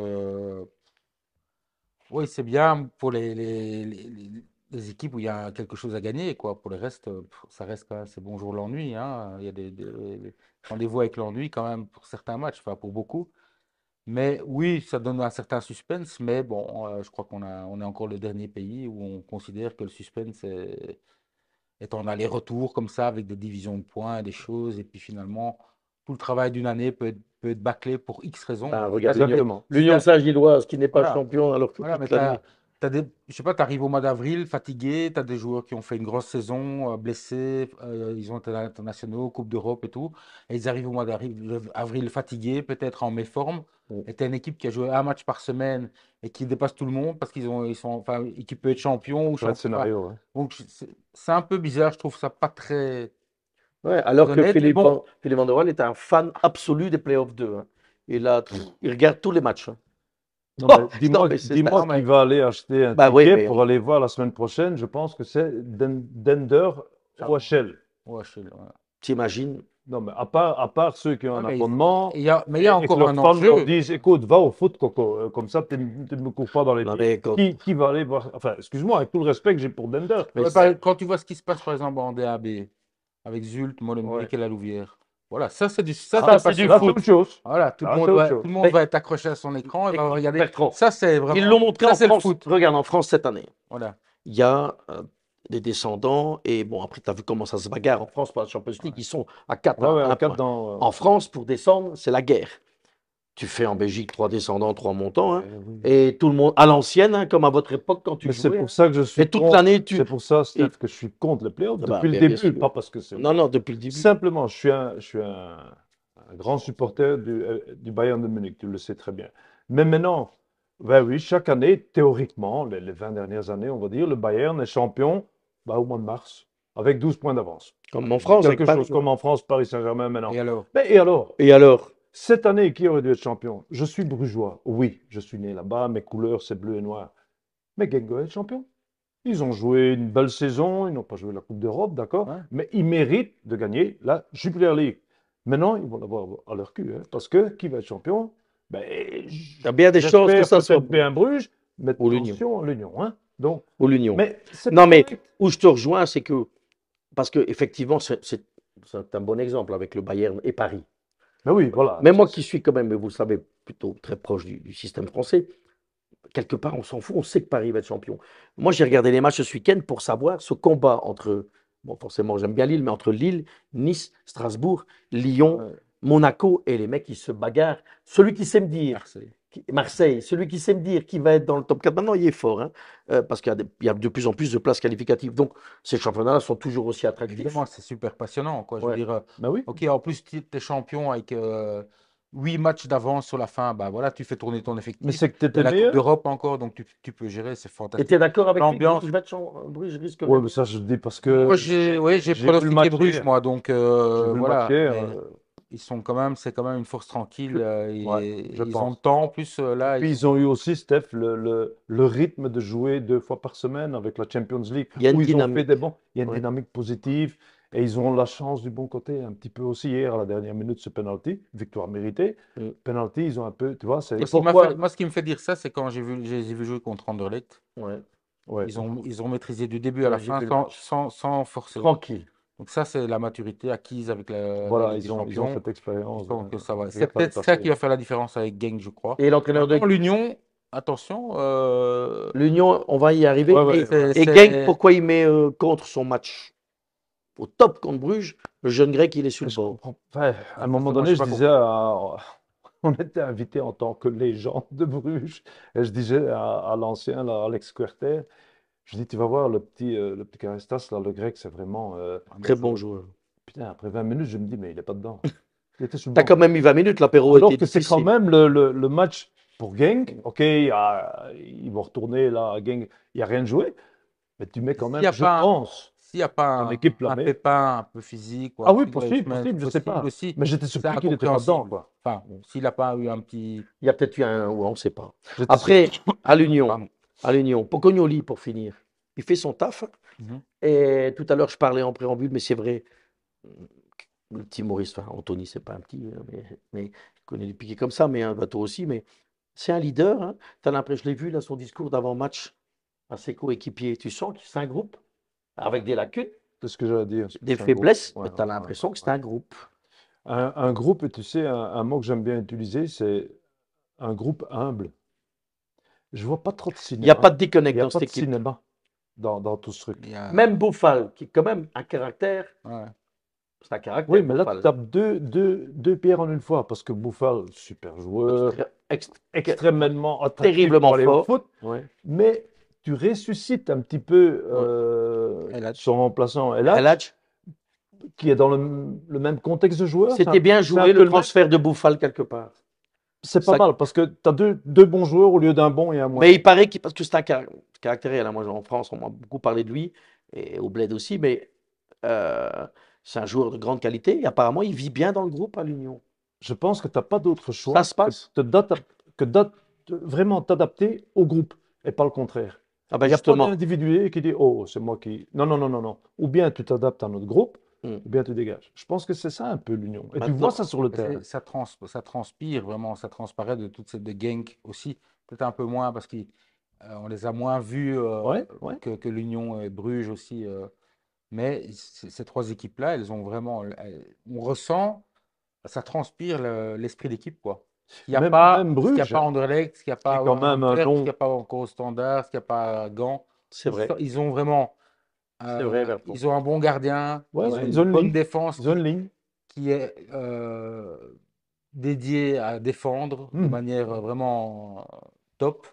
B: oui, c'est bien pour les équipes où il y a quelque chose à gagner, quoi. Pour le reste, ça reste quand même, c'est bonjour l'ennui, hein. Il y a des rendez-vous avec l'ennui quand même pour certains matchs, enfin pour beaucoup. Mais oui, ça donne un certain suspense, mais bon, je crois on est encore le dernier pays où on considère que le suspense est en aller-retour comme ça, avec des divisions de points, des choses, et puis finalement, tout le travail d'une année peut être bâclé pour X raisons.
A: Ben,
B: Si t'as
A: regarde
B: des,
C: Exactement.
B: si
A: l'Union
B: t'as-
A: Saint-Gilloise qui n'est pas
B: voilà,
A: champion alors que
B: voilà, mais
A: toute l'année.
B: je sais pas, tu arrives au mois d'avril fatigué, tu as des joueurs qui ont fait une grosse saison, blessés, ils ont été internationaux, Coupe d'Europe et tout, et ils arrivent au mois d'avril fatigués, peut-être en méforme,
A: Mm.
B: et tu as une équipe qui a joué un match par semaine et qui dépasse tout le monde parce ils sont, enfin, et qui peut être champion ou
C: C'est le
B: champion.
C: scénario, hein.
B: Donc c'est un peu bizarre, je trouve ça pas très
A: Ouais, alors que
B: honnête, mais bon,
A: Philippe Van der Waal est un fan absolu des playoffs 2, hein. Il regarde tous les matchs, hein.
C: Non,
A: Oh,
C: mais
A: non,
C: dis-moi,
A: mais c'est
C: dis-moi
B: non,
C: qui
B: mais
C: va aller acheter un
A: bah oui,
C: ticket
A: mais
C: pour aller voir la semaine prochaine. Je pense que c'est Dender
B: ça,
C: Rochelle.
B: ouais,
A: t'imagines,
C: Non, mais à part ceux qui ont
B: Ouais,
C: un
B: mais
C: abonnement
B: mais il y a
C: et que
B: encore un
C: leurs fans leur
B: enjeu.
C: disent, écoute, va au foot, Coco, comme ça, tu ne me cours pas dans les
A: Non,
C: pieds.
A: mais quand-
C: Qui va aller voir? Enfin, excuse-moi, avec tout le respect que j'ai pour Dender.
A: mais
B: Ouais,
A: c'est-
B: quand tu vois ce qui se passe, par exemple, en DAB, avec Zult,
C: Ouais.
B: Molenbeek et La Louvière, voilà, ça, c'est
A: ça, c'est du
B: passionnant.
C: Là, c'est
A: foot.
C: autre chose.
B: Voilà,
C: Là, c'est autre chose.
B: tout le monde
A: Mais
B: va être accroché à son écran et va
A: écoute,
B: regarder.
A: Bertrand,
B: Ça, c'est
A: ils
B: vraiment,
A: l'ont montré
B: ça,
A: en
B: c'est le
A: France.
B: foot.
A: Regarde, en France cette année,
B: Voilà.
A: il y a des descendants. Et bon, après, tu as vu comment ça se bagarre en France pour la Champions League. Ils sont à 4
C: Ouais, ouais,
A: à
C: à
A: 1
C: 4
A: point.
C: dans.
A: En France, pour descendre, c'est la guerre. Tu fais en Belgique 3 descendants, 3 montants. Hein,
C: Oui.
A: et tout le monde, à l'ancienne, hein, comme à votre époque quand tu
C: Mais c'est
A: jouais.
C: pour
A: Hein,
C: ça que je suis
A: et toute
C: contre.
A: l'année,
C: C'est pour ça,
A: et-
C: Steph, que je suis contre les playoffs
A: Ah bah,
C: depuis le
A: bien
C: début,
A: sûr.
C: pas parce que c'est.
A: Non, non, depuis le début.
C: Simplement, je suis un grand supporter du Bayern de Munich, tu le sais très bien. Mais maintenant, ben oui, chaque année, théoriquement, les 20 dernières années, on va dire, le Bayern est champion au mois de mars, avec 12 points d'avance.
A: Comme en France, avec
C: Quelque
A: Paris.
C: chose comme en France, Paris Saint-Germain maintenant.
B: Et alors?
C: Mais et alors?
A: Et alors?
C: Cette année, qui aurait dû être champion? Je suis brugeois. Oui, je suis né là-bas, mes couleurs, c'est bleu et noir. Mais Genk doit être champion. Ils ont joué une belle saison, ils n'ont pas joué la Coupe d'Europe, d'accord,
B: Ouais.
C: mais ils méritent de gagner la Jupiler League. Maintenant, ils vont l'avoir à leur cul, hein, parce que qui va être champion? Ben,
A: Il y a bien des chances que
C: j'espère
A: ça soit
C: peut-être bien Bruges, mais
A: Ou l'Union.
C: attention, l'Union. Hein. Donc,
A: Ou l'Union.
C: mais c'est
A: Non,
C: pas
A: mais
C: correct.
A: où je te rejoins, c'est que, parce que effectivement, c'est un bon exemple avec le Bayern et Paris.
C: Mais oui, voilà.
A: Mais moi qui suis quand même, vous le savez, plutôt très proche du système français, quelque part, on s'en fout, on sait que Paris va être champion. Moi, j'ai regardé les matchs ce week-end pour savoir ce combat entre, bon, forcément, j'aime bien Lille, mais entre Lille, Nice, Strasbourg, Lyon,
C: Ouais.
A: Monaco, et les mecs qui se bagarrent. Celui qui sait me dire,
B: Marseille.
A: Marseille, celui qui sait me dire qui va être dans le top 4, maintenant il est fort, hein, parce il y a de plus en plus de places qualificatives. Donc, ces championnats-là sont toujours aussi attractifs.
B: Évidemment, c'est super passionnant, quoi. Je veux
A: Ouais.
B: dire,
C: Ben oui.
B: ok, en plus, tu es champion avec 8 matchs d'avance sur la fin, bah voilà, tu fais tourner ton
C: Mais
B: effectif.
C: c'est que tu
B: Il y a
C: étais
B: la Coupe
C: meilleur.
B: d'Europe encore, donc tu peux gérer, c'est
A: Et
B: fantastique.
A: tu es d'accord avec lui que
B: L'ambiance.
A: Bruges risque
C: Ouais, mais ça, je le dis parce que
B: Moi, j'ai
C: j'ai vu le
B: pronostiqué
C: match
B: Bruges,
C: hier.
B: moi, donc
C: J'ai vu le
B: voilà.
C: match hier.
B: Mais ils sont quand même, c'est quand même une force tranquille.
C: Ouais,
B: Et
C: je
B: ils ont le
C: pense.
B: temps, en plus, là,
C: Puis ils ont eu aussi, Steph, le rythme de jouer 2 fois par semaine avec la Champions League,
A: Il y a une
C: où ils ont fait
A: dynamique.
C: des bons. Il y a une
A: Ouais.
C: dynamique positive et ils ont la chance du bon côté un petit peu aussi hier à la dernière minute, ce penalty, victoire méritée.
A: Mm.
C: Penalty, ils ont un peu, tu vois, c'est.
A: Et
B: Ce qui m'a
A: pourquoi?
B: moi, ce qui me fait dire ça, c'est quand je les ai vus jouer contre Anderlecht.
A: Ouais.
C: Ouais.
B: Ils ont maîtrisé du début à la
A: Ouais, j'ai
B: fin
A: vu le
B: sans,
A: match.
B: sans forcer.
A: Tranquille.
B: Donc ça, c'est la maturité acquise avec la
C: Voilà,
B: Ligue des
C: ils ont
B: Champions.
C: cette expérience.
B: Ils sont que ça va.
C: de
B: C'est
C: faire
B: peut-être
C: passer.
B: ça qui va faire la différence avec Genk, je crois.
A: Et l'entraîneur de
B: Maintenant, l'Union, attention,
A: l'Union, on va y arriver.
C: Ouais, ouais,
A: Et,
C: ouais.
A: et Genk, pourquoi il met contre son match au top contre Bruges, le jeune grec, il est sur
C: Mais
A: le
C: je
A: bord.
C: comprends. Enfin, à un moment
B: Moi,
C: donné,
B: j'ai
C: je
B: pas
C: disais, on était invité en tant que légende de Bruges, et je disais à l'ancien, là, Alex Querter, je dis, tu vas voir le petit Carestas, là, le grec, c'est vraiment.
A: Très bon joueur.
C: Putain, après 20 minutes, je me dis, mais il n'est pas dedans. Il était sur le
A: T'as
C: banc.
A: quand même mis 20 minutes, l'apéro
C: Alors
A: était
C: que c'est quand
A: difficile.
C: même le match pour Genk. Ok, ils vont retourner là à Genk, il n'y a rien de joué, mais tu mets quand
B: S'il y
C: même,
B: a
C: je
B: pas un-
C: pense,
B: S'il n'y a pas
C: ton équipe
B: un
C: là-bas.
B: pépin un peu physique, ou un
C: Ah oui,
B: truc dans les
C: possible,
B: semaines,
C: possible, je sais pas.
B: aussi,
C: Mais j'étais
B: c'est
C: surpris qu'il n'était pas dedans,
B: incompréhensible.
C: quoi.
B: Enfin, s'il n'a pas eu un petit.
A: Il y a peut-être eu un. Ouais, on ne sait pas.
C: J'étais
A: Après, à l'Union,
B: Pardon.
A: Pocognoli pour finir. Il fait son taf.
B: Mhm.
A: Et tout à l'heure, je parlais en préambule, mais c'est vrai. Le petit Maurice, enfin, Anthony, c'est pas un petit, mais je connais les piquets comme ça, mais un bateau aussi. Mais c'est un leader. Hein. T'as l'impression, je l'ai vu là, son discours d'avant-match à ses coéquipiers. Tu sens que c'est un groupe avec des lacunes,
C: C'est ce que j'allais dire.
A: des
C: C'est un
A: faiblesses,
C: groupe.
A: mais
C: Ouais,
A: tu as
C: ouais,
A: l'impression
C: ouais,
A: que c'est un groupe.
C: un groupe, et tu sais, un mot que j'aime bien utiliser, c'est un groupe humble. Je vois pas trop de
A: Il n'y a
C: cinéma.
A: pas de
C: Il
A: déconnect
C: n'y a
A: dans
C: pas
A: cette
C: de
A: équipe.
C: cinéma dans tout ce truc.
B: Il y a-
A: Même Bouffal, qui est quand même un caractère,
B: Ouais.
A: c'est un caractère.
C: Oui, mais là, tu
A: Bouffal.
C: tapes deux pierres en une fois, parce que Bouffal, super joueur, extrêmement attractif
A: terriblement
C: pour aller au
A: fort.
C: foot,
A: Ouais.
C: mais tu ressuscites un petit peu
B: El Hadj.
C: son remplaçant
A: El
C: Elhadj,
A: Hadj,
C: qui est dans le même contexte de joueur.
A: c'était bien
C: c'est un
A: joué
C: peu
A: le
C: le même.
A: transfert de Bouffal quelque part.
C: C'est pas
A: Ça-
C: mal, parce que tu as deux bons joueurs au lieu d'un bon et un moins.
A: Mais il paraît parce que c'est un caractère réel. Hein. Moi, en France, on m'a beaucoup parlé de lui, et au Bled aussi, mais c'est un joueur de grande qualité. Et apparemment, il vit bien dans le groupe à l'Union.
C: Je pense que tu n'as pas d'autre choix
A: Ça se passe.
C: de vraiment t'adapter au groupe, et pas le contraire.
A: Ah ben
C: Il n'y a pas
A: justement,
C: d'individu qui dit, oh, c'est moi qui. Non, non, non, non, non. Ou bien tu t'adaptes à notre groupe,
A: Mm.
C: eh bien tu dégages. Je pense que c'est ça un peu l'union. Et tu
A: Maintenant,
C: vois ça sur le
B: Mais
C: terrain.
B: ça transpire vraiment, ça transparaît de toutes ces de Genk aussi. Peut-être un peu moins parce qu'on les a moins vus
C: Ouais, ouais.
B: que l'Union et Bruges aussi. Mais ces trois équipes-là, elles ont vraiment. On ressent, ça transpire l'esprit d'équipe, quoi.
C: Même
B: Ce qu'il n'y a
C: Bruges
B: pas à Anderlecht, ce qu'il n'y a pas
C: est
B: à
C: quand même un
B: Antwerp, ce qu'il n'y
C: nom.
B: a pas encore au Standard, ce qu'il n'y a pas à Gand.
A: c'est vrai.
B: Ils ont vraiment.
A: C'est vrai, Bertrand.
B: Ils ont un bon gardien,
C: Ouais,
B: ils ont
C: ouais,
B: une
C: ils ont une
B: bonne
C: ligne.
B: défense
C: Ils ont une ligne.
B: qui est dédiée à défendre de
C: Hmm.
B: manière vraiment top.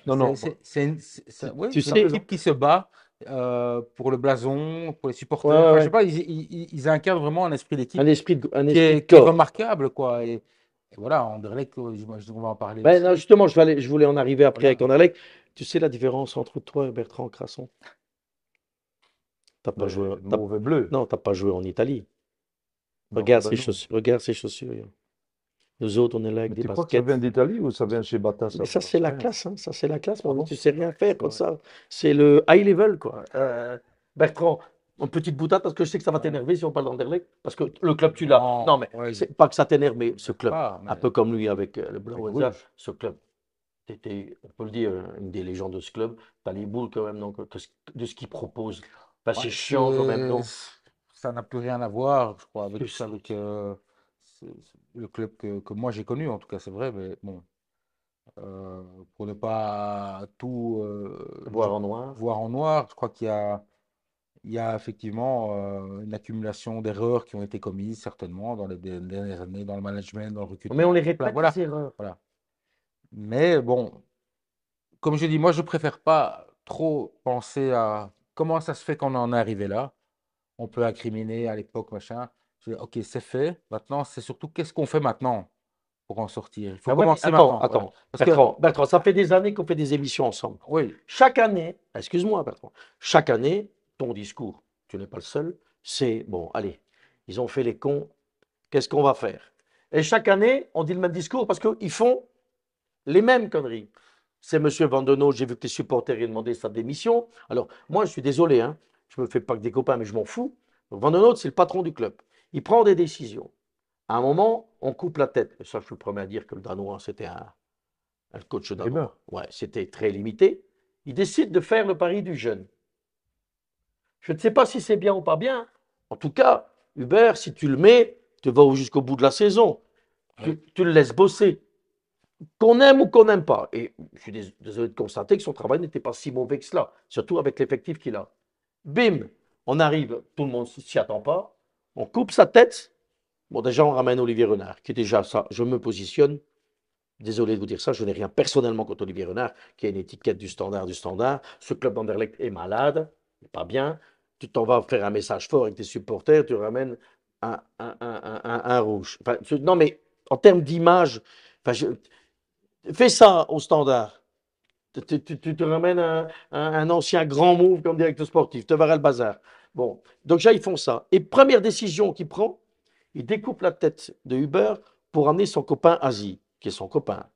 C: Non, non,
B: Oui,
A: Tu
B: c'est une
A: sais,
B: équipe qui se bat pour le blason, pour les
A: ouais,
B: supporters.
A: ouais,
B: Enfin, je sais
A: ouais.
B: pas, ils incarnent vraiment un esprit d'équipe
A: Un esprit de
B: qui est
A: corps.
B: remarquable, quoi. Et voilà, Anderlecht, j'imagine qu'on va en parler
A: Ben, non,
B: aussi.
A: justement, je voulais en arriver après avec
B: Voilà.
A: Anderlecht. Tu sais la différence entre toi et Bertrand Crasson? T'as pas joué,
C: le mauvais bleu.
A: non, t'as pas joué en Italie.
C: Non, ben non.
A: Regarde ses chaussures. Nous autres, on est là avec
C: Mais
A: des
C: tu crois que ça vient
A: baskets.
C: d'Italie ou ça vient chez Bata,
A: Mais
C: ça?
A: ça, c'est la
C: Rien.
A: classe, hein. Ça, c'est la classe.
C: Ah
A: Mon
C: bon?
A: tu sais rien faire
B: C'est
A: comme
B: vrai.
A: ça. C'est le high level, quoi. Bertrand, une petite boutade parce que je sais que ça va
B: Ouais.
A: t'énerver si on parle d'Anderlecht. Parce que le club, tu l'as.
B: Non,
A: Non, mais
B: ouais,
A: c'est pas que ça t'énerve, mais ce
B: j'aime
A: club,
B: pas,
A: un
B: mais
A: peu comme lui avec le
C: Avec
A: Blaugrana,
C: Bruges.
A: ce club, t'étais, on peut le dire, une des légendes de ce club. T'as les boules quand même donc, de ce qu'il propose. Enfin, c'est
B: ouais,
A: chiant quand même, non?
B: ça n'a plus rien à voir, je crois,
A: Plus
B: avec le club que moi j'ai connu, en tout cas, c'est vrai, mais bon, euh, pour ne pas tout
A: voir en noir.
B: voir en noir, je crois il y a effectivement une accumulation d'erreurs qui ont été commises, certainement, dans les dernières années, dans le management, dans le
A: Mais on
B: recrutement,
A: les
B: voilà,
A: répète, les erreurs.
B: voilà. Mais bon, comme je dis, moi, je préfère pas trop penser à comment ça se fait qu'on en est arrivé là. On peut incriminer à l'époque, machin. Je dis, ok, c'est fait. Maintenant, c'est surtout qu'est-ce qu'on fait maintenant pour en sortir. Il faut
A: Ah ouais, mais
B: commencer maintenant. Voilà.
A: attends.
B: Parce que,
A: Bertrand, ça fait des années qu'on fait des émissions ensemble.
B: oui,
A: Chaque année, excuse-moi, Bertrand, chaque année, ton discours, tu n'es pas le seul, c'est bon, allez, ils ont fait les cons, qu'est-ce qu'on va faire? Et chaque année, on dit le même discours parce qu'ils font les mêmes conneries. C'est Monsieur Vandenot, j'ai vu que les supporters aient demandé sa démission. Alors, moi, je suis désolé, hein, je me fais pas que des copains, mais je m'en fous. Donc, Vandenot, c'est le patron du club. Il prend des décisions. À un moment, on coupe la tête. Et ça, je suis le premier à dire que le Danois, c'était un coach
C: Rimmer.
A: danois. Ouais, c'était très limité. Il décide de faire le pari du jeune. Je ne sais pas si c'est bien ou pas bien. En tout cas, Hubert, si tu le mets, tu vas jusqu'au bout de la saison.
B: oui.
A: Tu le laisses bosser. Qu'on aime ou qu'on n'aime pas. Et je suis désolé de constater que son travail n'était pas si mauvais que cela, surtout avec l'effectif qu'il a. Bim, on arrive, tout le monde ne s'y attend pas. On coupe sa tête. Bon, déjà, on ramène Olivier Renard, qui est déjà ça. Je me positionne. Désolé de vous dire ça, je n'ai rien personnellement contre Olivier Renard, qui a une étiquette du standard du standard. Ce club d'Anderlecht est malade, pas bien. Tu t'en vas faire un message fort avec tes supporters, tu ramènes un rouge. Enfin, non, mais en termes d'image, enfin, fais ça au standard. Tu te ramènes un ancien grand move comme directeur sportif, te verras le bazar. Bon, donc là, ils font ça. Et première décision qu'il prend, il découpe la tête de Uber pour amener son copain Asie, qui est son copain.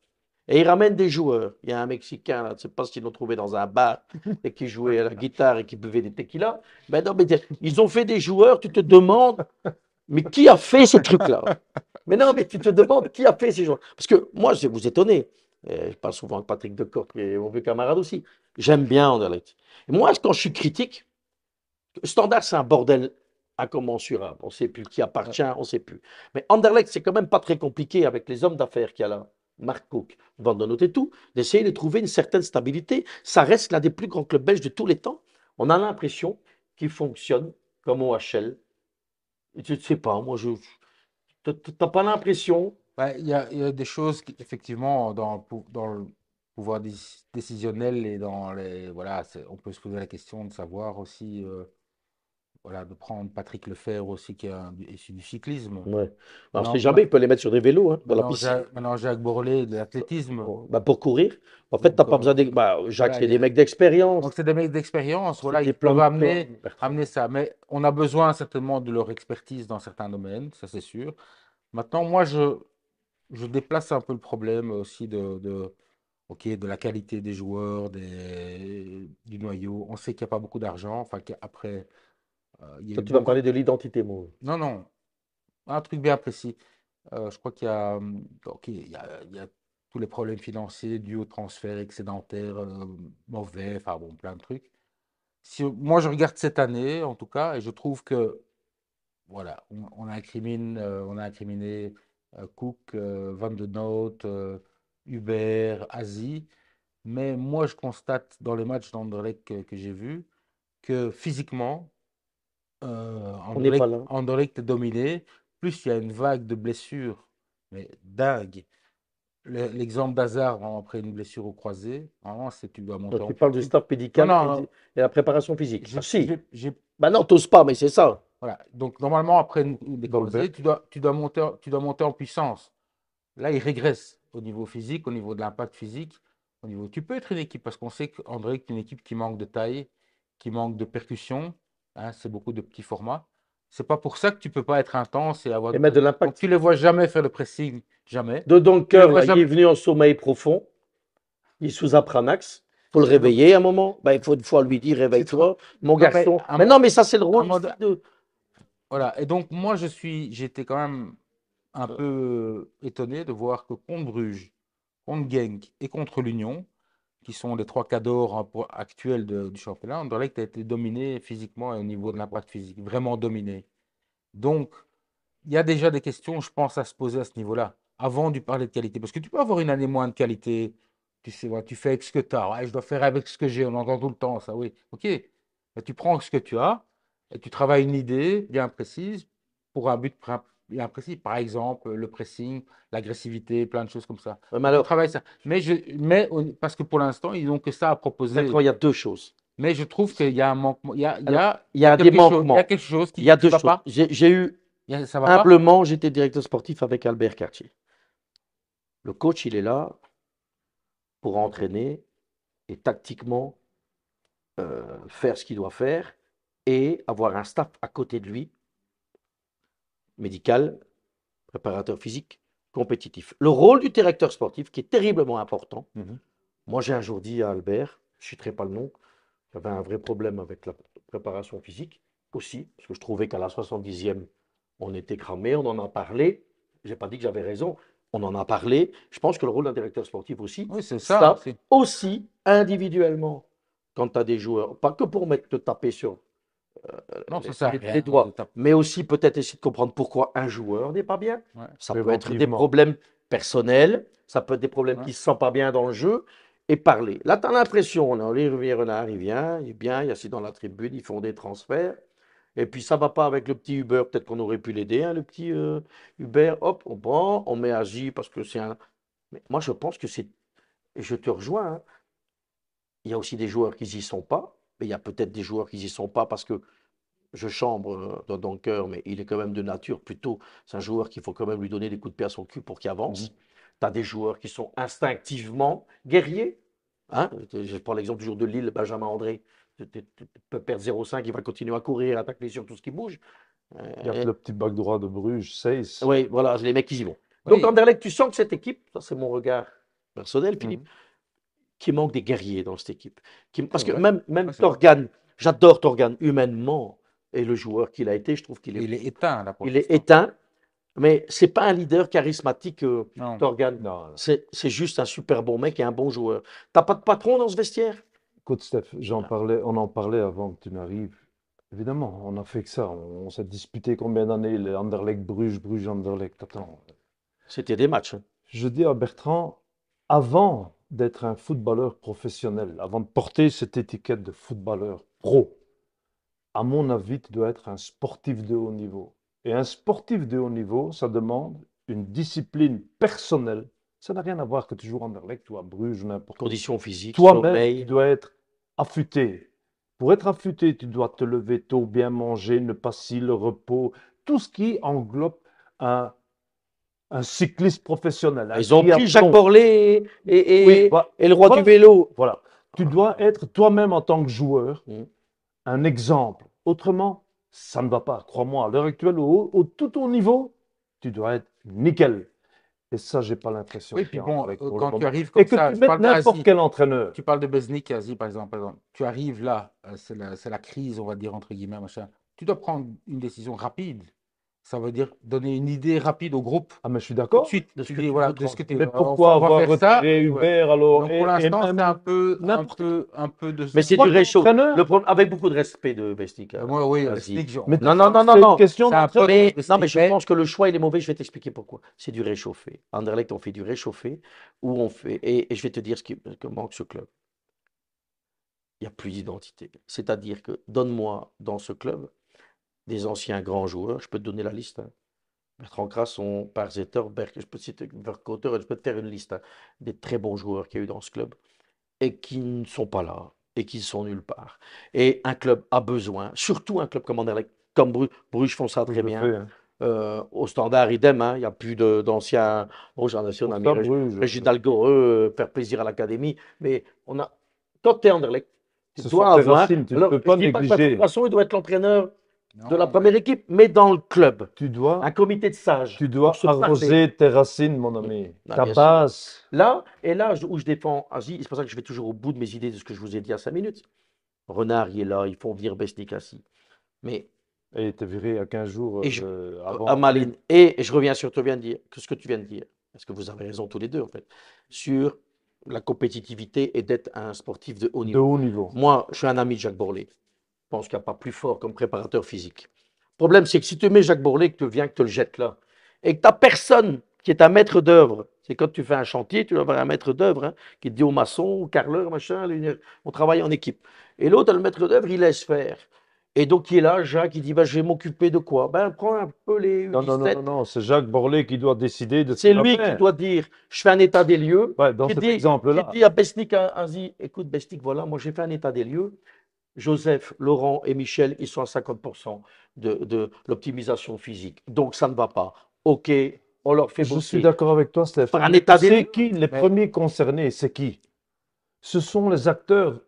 A: Et il ramène des joueurs. Il y a un Mexicain, là, je ne sais pas s'ils l'ont trouvé dans un bar et qui jouait à la guitare et qui buvait des tequilas. Ben non, mais ils ont fait des joueurs, tu te demandes, mais qui a fait ces trucs-là? Mais non, mais tu te demandes qui a fait ces joueurs. Parce que moi, je vais vous étonner. Je parle souvent avec Patrick Decourt, qui est mon vieux camarade aussi. J'aime bien Anderlecht. Et moi, quand je suis critique, Standard, c'est un bordel incommensurable. On ne sait plus qui appartient, on ne sait plus. Mais Anderlecht, c'est quand même pas très compliqué avec les hommes d'affaires qu'il y a là. Marc Cook, Van den Noot et tout, d'essayer de trouver une certaine stabilité. Ça reste l'un des plus grands clubs belges de tous les temps. On a l'impression qu'il fonctionne comme OHL. Et tu ne sais pas, moi, t'as pas l'impression.
B: Ouais, il y a des choses qui, effectivement, dans le pouvoir décisionnel et dans les. Voilà, on peut se poser la question de savoir aussi, voilà, de prendre Patrick Lefebvre aussi, qui est issu du cyclisme.
A: Ouais. Alors, je
B: Maintenant,
A: sais jamais, il peut les mettre sur des vélos, hein, dans la piste.
B: Maintenant Jacques Borlé, de l'athlétisme.
A: Bon, bah, pour courir, en fait, tu
B: Donc,
A: n'as pas besoin de. Bah, Jacques,
B: voilà,
A: c'est des mecs d'expérience.
B: donc c'est des mecs d'expérience,
A: C'est
B: voilà,
A: des
B: ils
A: plans
B: peuvent
A: de com, Bertrand.
B: amener ça. Mais on a besoin certainement de leur expertise dans certains domaines, ça c'est sûr. Maintenant, moi, je déplace un peu le problème aussi ok, de la qualité des joueurs, du noyau. On sait qu'il n'y a pas beaucoup d'argent, enfin qu'après Il y a
A: Toi,
B: eu
A: tu vas
B: beaucoup.
A: parler de l'identité, moi.
B: Non, non, un truc bien précis. Je crois qu'il y a, ok, il y a tous les problèmes financiers dus au transfert excédentaire, mauvais, enfin bon, plein de trucs. Si, moi, je regarde cette année, en tout cas, et je trouve que, voilà, on a incriminé Cook, Van de Noot, Hubert, Asie, mais moi, je constate dans les matchs d'Anderlecht que j'ai vus que physiquement,
A: On n'est pas là.
B: Anderlecht est dominé. Plus il y a une vague de blessures, mais dingue. L'exemple d'Hazard après une blessure au croisé, vraiment, c'est tu dois monter
A: Donc,
B: en.
A: tu parles du staff
B: Non,
A: médical
B: non, non,
A: et la préparation physique. Ah,
B: j'ai,
A: si.
B: j'ai-
A: Bah non, t'oses pas, mais c'est ça.
B: voilà. Donc normalement, après des croisés,
C: Dolberg.
B: tu dois monter en puissance. Là, il régresse au niveau physique, au niveau de l'impact physique. Au niveau. Tu peux être une équipe parce qu'on sait qu'André est une équipe qui manque de taille, qui manque de percussion. Hein, c'est beaucoup de petits formats. C'est pas pour ça que tu peux pas être intense et avoir
A: Et
B: de
A: mettre de
B: Donc
A: l'impact.
B: tu les vois jamais faire le pressing, jamais.
A: De
B: Tu les
A: Donker,
B: vois
A: là, il est
B: jamais.
A: venu en sommeil profond. Il est sous Apranax. Faut le
B: Ouais, donc,
A: réveiller à un moment. Bah, il faut une fois lui dire,
B: c'est trop.
A: réveille-toi, mon
B: Non mais
A: garçon. Mais non, mais ça, c'est le
B: un
A: rôle
B: mode-
A: aussi de.
B: voilà. Et donc moi j'étais quand même un peu étonné de voir que contre Bruges, contre Genk et contre l'Union, qui sont les trois cadors actuels du championnat, Anderlecht a été dominé physiquement et au niveau de l'impact physique, vraiment dominé. Donc, il y a déjà des questions, je pense, à se poser à ce niveau-là, avant de parler de qualité. Parce que tu peux avoir une année moins de qualité, tu sais, ouais, tu fais avec ce que tu as. Ouais, je dois faire avec ce que j'ai, on entend tout le temps ça, oui. Ok, mais tu prends ce que tu as et tu travailles une idée bien précise pour un but bien précis. Par exemple, le pressing, l'agressivité, plein de choses comme ça.
A: Mais
B: Tu
A: alors,
B: travailles ça. Parce que pour l'instant, ils n'ont que ça à proposer.
A: Bertrand, il y a deux choses.
B: Mais je trouve qu'il y a un manquement.
A: Alors, il y
B: Il y a
A: a des
B: il y a
A: manquements.
B: quelque chose
A: Il y a
B: qui
A: deux
B: va
A: choses.
B: pas.
A: J'ai eu,
B: Ça va pas.
A: humblement, j'étais directeur sportif avec Albert Cartier. Le coach, il est là pour entraîner et tactiquement faire ce qu'il doit faire et avoir un staff à côté de lui, médical, préparateur physique, compétitif. Le rôle du directeur sportif, qui est terriblement important.
C: Mhm.
A: Moi, j'ai un jour dit à Albert, je ne citerai pas le nom, j'avais un vrai problème avec la préparation physique aussi, parce que je trouvais qu'à la 70e, on était cramé, on en a parlé. Je n'ai pas dit que j'avais raison, on en a parlé. Je pense que le rôle d'un directeur sportif aussi,
B: Oui, c'est ça.
A: ça aussi individuellement, quand tu as des joueurs, pas que pour te taper sur
B: Non, ça sert à
A: les
B: rien.
A: doigts, mais aussi peut-être essayer de comprendre pourquoi un joueur n'est pas bien.
B: Ouais.
A: Ça peut être des
C: Préventivement.
A: problèmes personnels, ça peut être des problèmes
B: Ouais.
A: qui ne se sentent pas bien dans le jeu, et parler. Là, tu as l'impression, Olivier Renard, il vient, il est bien, il est assis dans la tribune, ils font des transferts, et puis ça ne va pas avec le petit Hubert, peut-être qu'on aurait pu l'aider, hein, le petit Hubert, hop, on prend, on met Agi parce que c'est un. Mais moi, je pense que c'est. Et je te rejoins, hein, il y a aussi des joueurs qui n'y sont pas, mais il y a peut-être des joueurs qui n'y sont pas parce que je chambre dans le cœur, mais il est quand même de nature plutôt. C'est un joueur qu'il faut quand même lui donner des coups de pied à son cul pour qu'il avance. Tu as des joueurs qui sont instinctivement guerriers. Hein, je prends l'exemple du jour de Lille, Benjamin André. Tu peux perdre 0,5, il va continuer à courir, à attaquer sur tout ce qui bouge.
C: Il y a le petit bac droit de Bruges, 16.
A: Oui, voilà, les mecs qui y vont.
B: Oui.
A: Donc, Anderlecht, tu sens que cette équipe, ça c'est mon regard personnel, Philippe,
C: Mhm.
A: qui manque des guerriers dans cette équipe. Parce
B: C'est
A: que
B: vrai.
A: même
B: Ouais, c'est vrai.
A: Torgan, j'adore Torgan humainement, et le joueur qu'il a été, je trouve qu'il est,
B: Il est éteint là pour
A: il est
B: l'instant.
A: éteint, mais c'est pas un leader charismatique,
B: Non.
A: Torgan.
C: Non,
A: C'est juste un super bon mec et un bon joueur. T'as pas de patron dans ce vestiaire?
C: écoute, Steph, on en parlait avant que tu n'arrives. Évidemment, on a fait que ça. On s'est disputé combien d'années, les Anderlecht, Bruges, Bruges, Anderlecht. Attends,
A: C'était des matchs, hein.
C: je dis à Bertrand, avant d'être un footballeur professionnel, avant de porter cette étiquette de footballeur pro, à mon avis, tu dois être un sportif de haut niveau. Et un sportif de haut niveau, ça demande une discipline personnelle. Ça n'a rien à voir que tu joues à Anderlecht ou à Bruges ou n'importe où.
A: Conditions physiques,
C: Toi-même, tu
A: sommeil.
C: dois être affûté. Pour être affûté, tu dois te lever tôt, bien manger, ne pas scier le repos, tout ce qui englobe un cycliste professionnel, un
A: Ils ont pris Jacques
C: triathlon.
A: Borlée
C: Oui,
A: et le roi
C: voilà.
A: du vélo.
C: Voilà. Tu dois être toi-même en tant que joueur
A: Mm.
C: un exemple. Autrement, ça ne va pas. Crois-moi, à l'heure actuelle, au tout haut niveau, tu dois être nickel. Et ça, j'ai pas l'impression
B: Oui,
C: qu'il
B: puis
C: y a
B: bon,
C: avec pour le
B: quand tu
C: moment.
B: arrives comme
C: Et que
B: ça,
C: tu
B: je
C: mettes
B: parle
C: n'importe
B: d'Asie.
C: quel entraîneur.
B: Tu parles de Besnik, Asie, par exemple. Tu arrives là, c'est la crise, on va dire, entre guillemets, machin. tu dois prendre une décision rapide. Ça veut dire donner une idée rapide au groupe.
C: Ah, mais je suis
B: Tout de
C: d'accord.
B: suite,
A: De ce
B: tu
A: que
B: dis,
A: tu
B: voilà,
A: veux
B: de ce que tu
C: Mais
B: on
C: pourquoi
B: va
C: avoir
B: faire ça.
C: retiré
B: Ouais.
C: Hubert alors
B: Donc pour l'instant, c'est
C: n'importe
B: un peu de
A: Mais
B: ça.
A: c'est
C: Moi,
A: du
C: comme
A: réchaud.
C: entraîneur,
A: Le problème, avec beaucoup de respect de Bestic.
B: Moi, oui,
A: Vas-y.
B: Stick,
C: mais
A: Non, non, non, non,
C: c'est une
A: non.
C: question
B: c'est un
C: d'entraîneur.
B: pote
A: Mais,
B: de
A: non, mais
B: Stick,
A: je pense que le choix, il est mauvais. Je vais t'expliquer pourquoi. C'est du réchauffé. Anderlecht, on fait du réchauffé. Où on fait, et je vais te dire que manque ce club. Il n'y a plus d'identité. C'est-à-dire que donne-moi dans ce club des anciens grands joueurs. Je peux te donner la liste, hein. Bertrand Crasson, Parzetter, Berg, je peux te citer Vercotter, je peux te faire une liste, hein, des très bons joueurs qu'il y a eu dans ce club et qui ne sont pas là et qui sont nulle part. Et un club a besoin, surtout un club comme Anderlecht, comme Bruges font ça
C: Je
A: très
C: le
A: bien.
C: fais, hein.
A: Au Standard, idem, hein, il n'y a plus d'anciens. Bon, j'en ai
C: Pour
A: ami
C: ça, Bruges,
A: Réginald Goreux, faire plaisir à l'académie. Mais quand tu es Anderlecht, tu
C: ce sont
A: dois
C: tes
A: avoir.
C: racines, tu ne
A: Alors,
C: peux
A: je
C: pas
A: ne dis pas que Patrick
C: négliger.
A: Poisson, il doit être l'entraîneur de la
B: Non,
A: première équipe, mais dans le club.
C: Tu
A: Un
C: dois,
A: comité de sages
C: tu dois
A: pour se parler.
C: arroser tes racines, mon ami.
A: Ah,
C: Ta
A: bien sûr.
C: base.
A: Là, et là où je défends Asie, c'est pour ça que je vais toujours au bout de mes idées de ce que je vous ai dit à 5 minutes. Renard, il est là, ils font venir Besnik assis. Mais,
C: Et il était viré il y a 15 jours
A: et je,
C: avant.
A: à Malines, et je reviens sur ce que tu viens de dire, parce que vous avez raison tous les deux, en fait, sur la compétitivité et d'être un sportif de haut
C: De
A: niveau.
C: haut niveau.
A: Moi, je suis un ami de Jacques Borlée. Je pense qu'il n'y a pas plus fort comme préparateur physique. Le problème, c'est que si tu mets Jacques Borlée, que tu viens, que tu le jettes là, et que tu n'as personne qui est un maître d'œuvre, c'est quand tu fais un chantier, tu dois avoir un maître d'œuvre, hein, qui te dit au maçon, au carreleur, machin, on travaille en équipe. Et l'autre, le maître d'œuvre, il laisse faire. Et donc, il est là, Jacques, il dit, bah, je vais m'occuper de quoi? Ben, prends un peu les
C: Non, non, non,
A: U17.
C: non, non, c'est Jacques Borlée qui doit décider de ce
A: C'est
C: qu'il va
A: lui qui
C: faire.
A: doit dire, je fais un état des lieux,
C: Ouais, dans
A: qui
C: cet
A: dit, qui
C: exemple-là.
A: dit à Besnik, Asie, écoute, Besnik, voilà, moi j'ai fait un état des lieux. Joseph, Laurent et Michel, ils sont à 50% de l'optimisation physique. Donc ça ne va pas. OK, on leur fait
C: Je suis
A: bosser
C: d'accord avec toi, Steph.
A: par un état des
C: C'est
A: lieux.
C: qui les
B: Mais-
C: premiers concernés? C'est qui? Ce sont les acteurs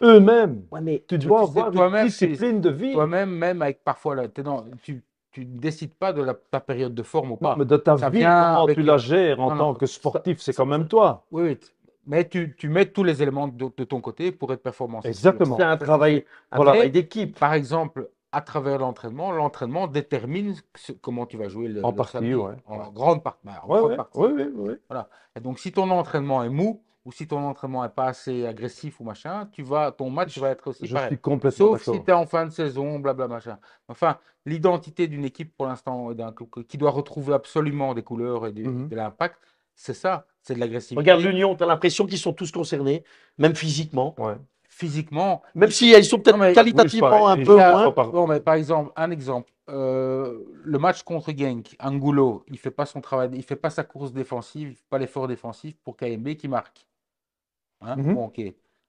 C: eux-mêmes.
A: Ouais, mais
C: Tu
B: tu
C: dois
B: sais,
C: avoir
B: toi-même,
C: une discipline de vie.
B: toi-même, même avec parfois, là, tu ne décides pas de ta période de forme ou
C: Non,
B: pas.
C: mais de ta
B: Ça
C: vie,
B: vient
C: comment
B: avec,
C: tu la gères en
B: non,
C: tant
B: non,
C: que sportif, c'est
B: ça-
C: quand même toi.
B: Oui, oui. Mais tu mets tous les éléments de ton côté pour être performant. c'est sûr.
C: Exactement.
A: c'est un travail
B: Voilà.
A: d'équipe.
B: Par exemple, à travers l'entraînement détermine comment tu vas jouer
C: En
B: le
C: partie,
B: samedi.
C: ouais.
B: En grande partie. En
C: Ouais,
B: grande
C: ouais,
B: partie.
C: ouais, ouais, ouais.
B: Voilà. Et donc, si ton entraînement est mou ou si ton entraînement n'est pas assez agressif ou machin, ton match va être aussi
C: Je
B: pareil.
C: suis complètement
B: Sauf si
C: d'accord.
B: tu es en fin de saison, blabla, machin. Enfin, l'identité d'une équipe pour l'instant, qui doit retrouver absolument des couleurs et
C: Mhm.
B: de l'impact, c'est ça, c'est de l'agressivité.
A: Regarde l'Union, tu as l'impression qu'ils sont tous concernés, même physiquement.
C: Ouais.
B: Physiquement,
A: Même si ils sont peut-être
B: Non, mais-
A: qualitativement un
C: Oui,
A: peu
C: je-
A: moins.
B: bon, mais par exemple, un exemple, le match contre Genk, Angulo, il fait pas son travail, il fait pas sa course défensive, il fait pas l'effort défensif pour KMB qui marque. Hein?
C: Mhm.
B: Bon, ok.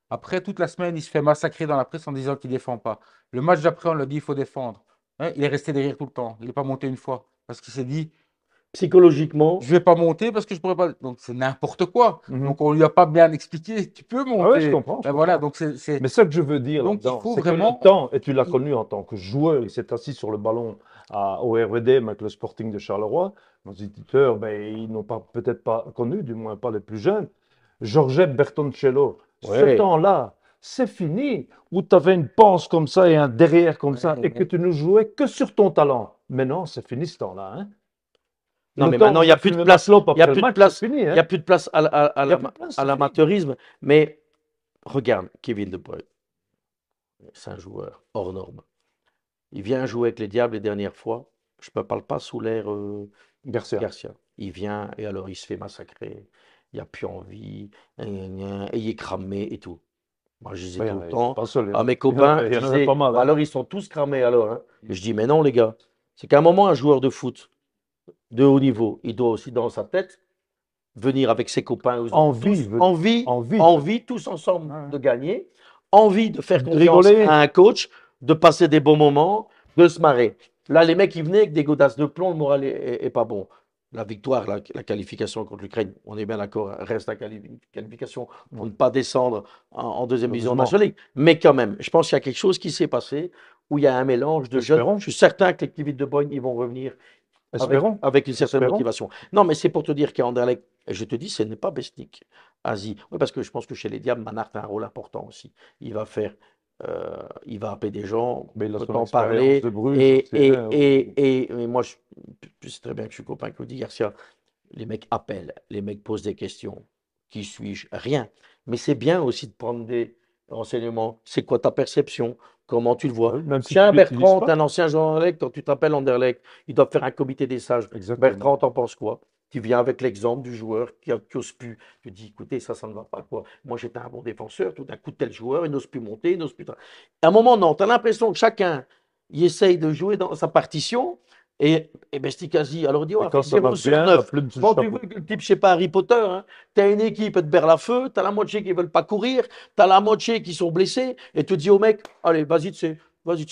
B: Après, toute la semaine, il se fait massacrer dans la presse en disant qu'il défend pas. Le match d'après, on lui dit il faut défendre. Hein, il est resté derrière tout le temps. Il n'est pas monté une fois parce qu'il s'est dit
A: Psychologiquement,
B: je vais pas monter parce que je pourrais pas. Donc c'est n'importe quoi.
C: Mhm.
B: Donc on lui a pas bien expliqué. Tu peux monter.
C: Ah ouais, je comprends.
B: Ben voilà.
C: comprends.
B: Donc c'est.
C: Mais ce que je veux dire
B: Donc, il
C: là-dedans,
B: faut
C: c'est que
B: vraiment-
C: le temps, et tu l'as
B: il-
C: connu en tant que joueur, il s'est assis sur le ballon au RWD avec le Sporting de Charleroi. Nos éditeurs, ben, ils n'ont pas peut-être pas connu, du moins pas les plus jeunes. Georgette Bertoncello, ce
A: Ouais.
C: temps-là, c'est fini, où tu avais une panse comme ça et un derrière comme ça,
B: Ouais,
C: et que tu ne jouais que sur ton talent. Mais non, c'est fini ce temps-là. Hein.
A: non,
C: Le
A: mais
C: temps
A: maintenant,
C: où
A: il n'y a
C: tu
A: plus de
C: fumais
A: place.
C: ma clope
A: Il y a
C: après
A: plus
C: le
A: de
C: match,
A: place.
C: c'est fini.
A: Il
C: Hein.
A: n'y a plus de place
C: Il y a plus de place, c'est
A: à
C: fini.
A: l'amateurisme. Mais regarde, Kevin De Bruyne, c'est un joueur hors norme. Il vient jouer avec les Diables les dernières fois. Je ne me parle pas sous l'ère
C: Garcia.
A: Garcia. Il vient et alors il se fait massacrer. Il n'y a plus envie. Et il est cramé et tout. Moi, je disais
C: Mais
A: tout
C: il
A: le
C: y en
A: temps
C: a pas seul,
A: à mes
C: il y en
A: copains,
C: avait- il y en
A: je
C: avait
A: disais,
C: pas mal.
A: bah
C: Hein.
A: alors ils sont tous cramés alors. Hein. Et je dis, mais non les gars, c'est qu'à un moment, un joueur de foot de haut niveau, il doit aussi dans sa tête venir avec ses copains, ils ont
C: Envie,
A: tous envie,
C: envie.
A: tous ensemble
B: Ouais.
A: de gagner, envie de faire
C: De
A: confiance
C: rigoler.
A: à un coach, de passer des bons moments, de se marrer. Là, les mecs, ils venaient avec des godasses de plomb, le moral est pas bon. La victoire, la qualification contre l'Ukraine, on est bien d'accord, reste la qualification pour ne pas descendre en deuxième division
C: Heureusement.
A: National League. Mais quand même, je pense qu'il y a quelque chose qui s'est passé où il y a un mélange de jeunes.
C: Espérons.
A: Je suis certain que les Kevin De Bruyne, ils vont revenir
C: Espérons.
A: avec une certaine
C: Espérons.
A: motivation. Non, mais c'est pour te dire qu'à Anderlecht, et je te dis, ce n'est pas Besnik. Asie. Oui, parce que je pense que chez les Diables, Manhart a un rôle important aussi. Il va faire il va appeler des gens,
C: Mais il a
A: on peut
C: son
A: en
C: expérience
A: parler.
C: de Bruges
A: Et,
C: aussi, hein,
A: et moi, je sais très bien que je suis copain avec Rudy Garcia. Les mecs appellent, les mecs posent des questions. Qui suis-je? Rien. Mais c'est bien aussi de prendre des renseignements. C'est quoi ta perception? Comment tu le vois?
C: oui, même si tu
A: Tiens,
C: l'utilises
A: Bertrand,
C: pas.
A: t'es un ancien joueur d'Anderlecht, quand tu t'appelles Anderlecht, ils doivent faire un comité des sages.
C: Exactement.
A: Bertrand, t'en penses quoi? Tu viens avec l'exemple du joueur qui ose plus. Tu dis, écoutez, ça ne va pas, quoi. Moi, j'étais un bon défenseur, tout d'un coup, tel joueur, il n'ose plus monter, il n'ose plus. À un moment, non, tu as l'impression que chacun, il essaye de jouer dans sa partition. Et Bestikasi, alors dis,
C: Et
A: ouais,
C: quand
A: fait
C: ça
A: 0
C: marche
A: sur
C: bien, la
A: 9.
C: plume sous le
A: Quand tu
C: chapeau.
A: veux que le type, je sais pas, Harry Potter, hein, tu as une équipe, elle te berre la feu, tu as la moitié qui ne veulent pas courir, tu as la moitié qui sont blessés, et tu dis au mec, allez, vas-y, tiens,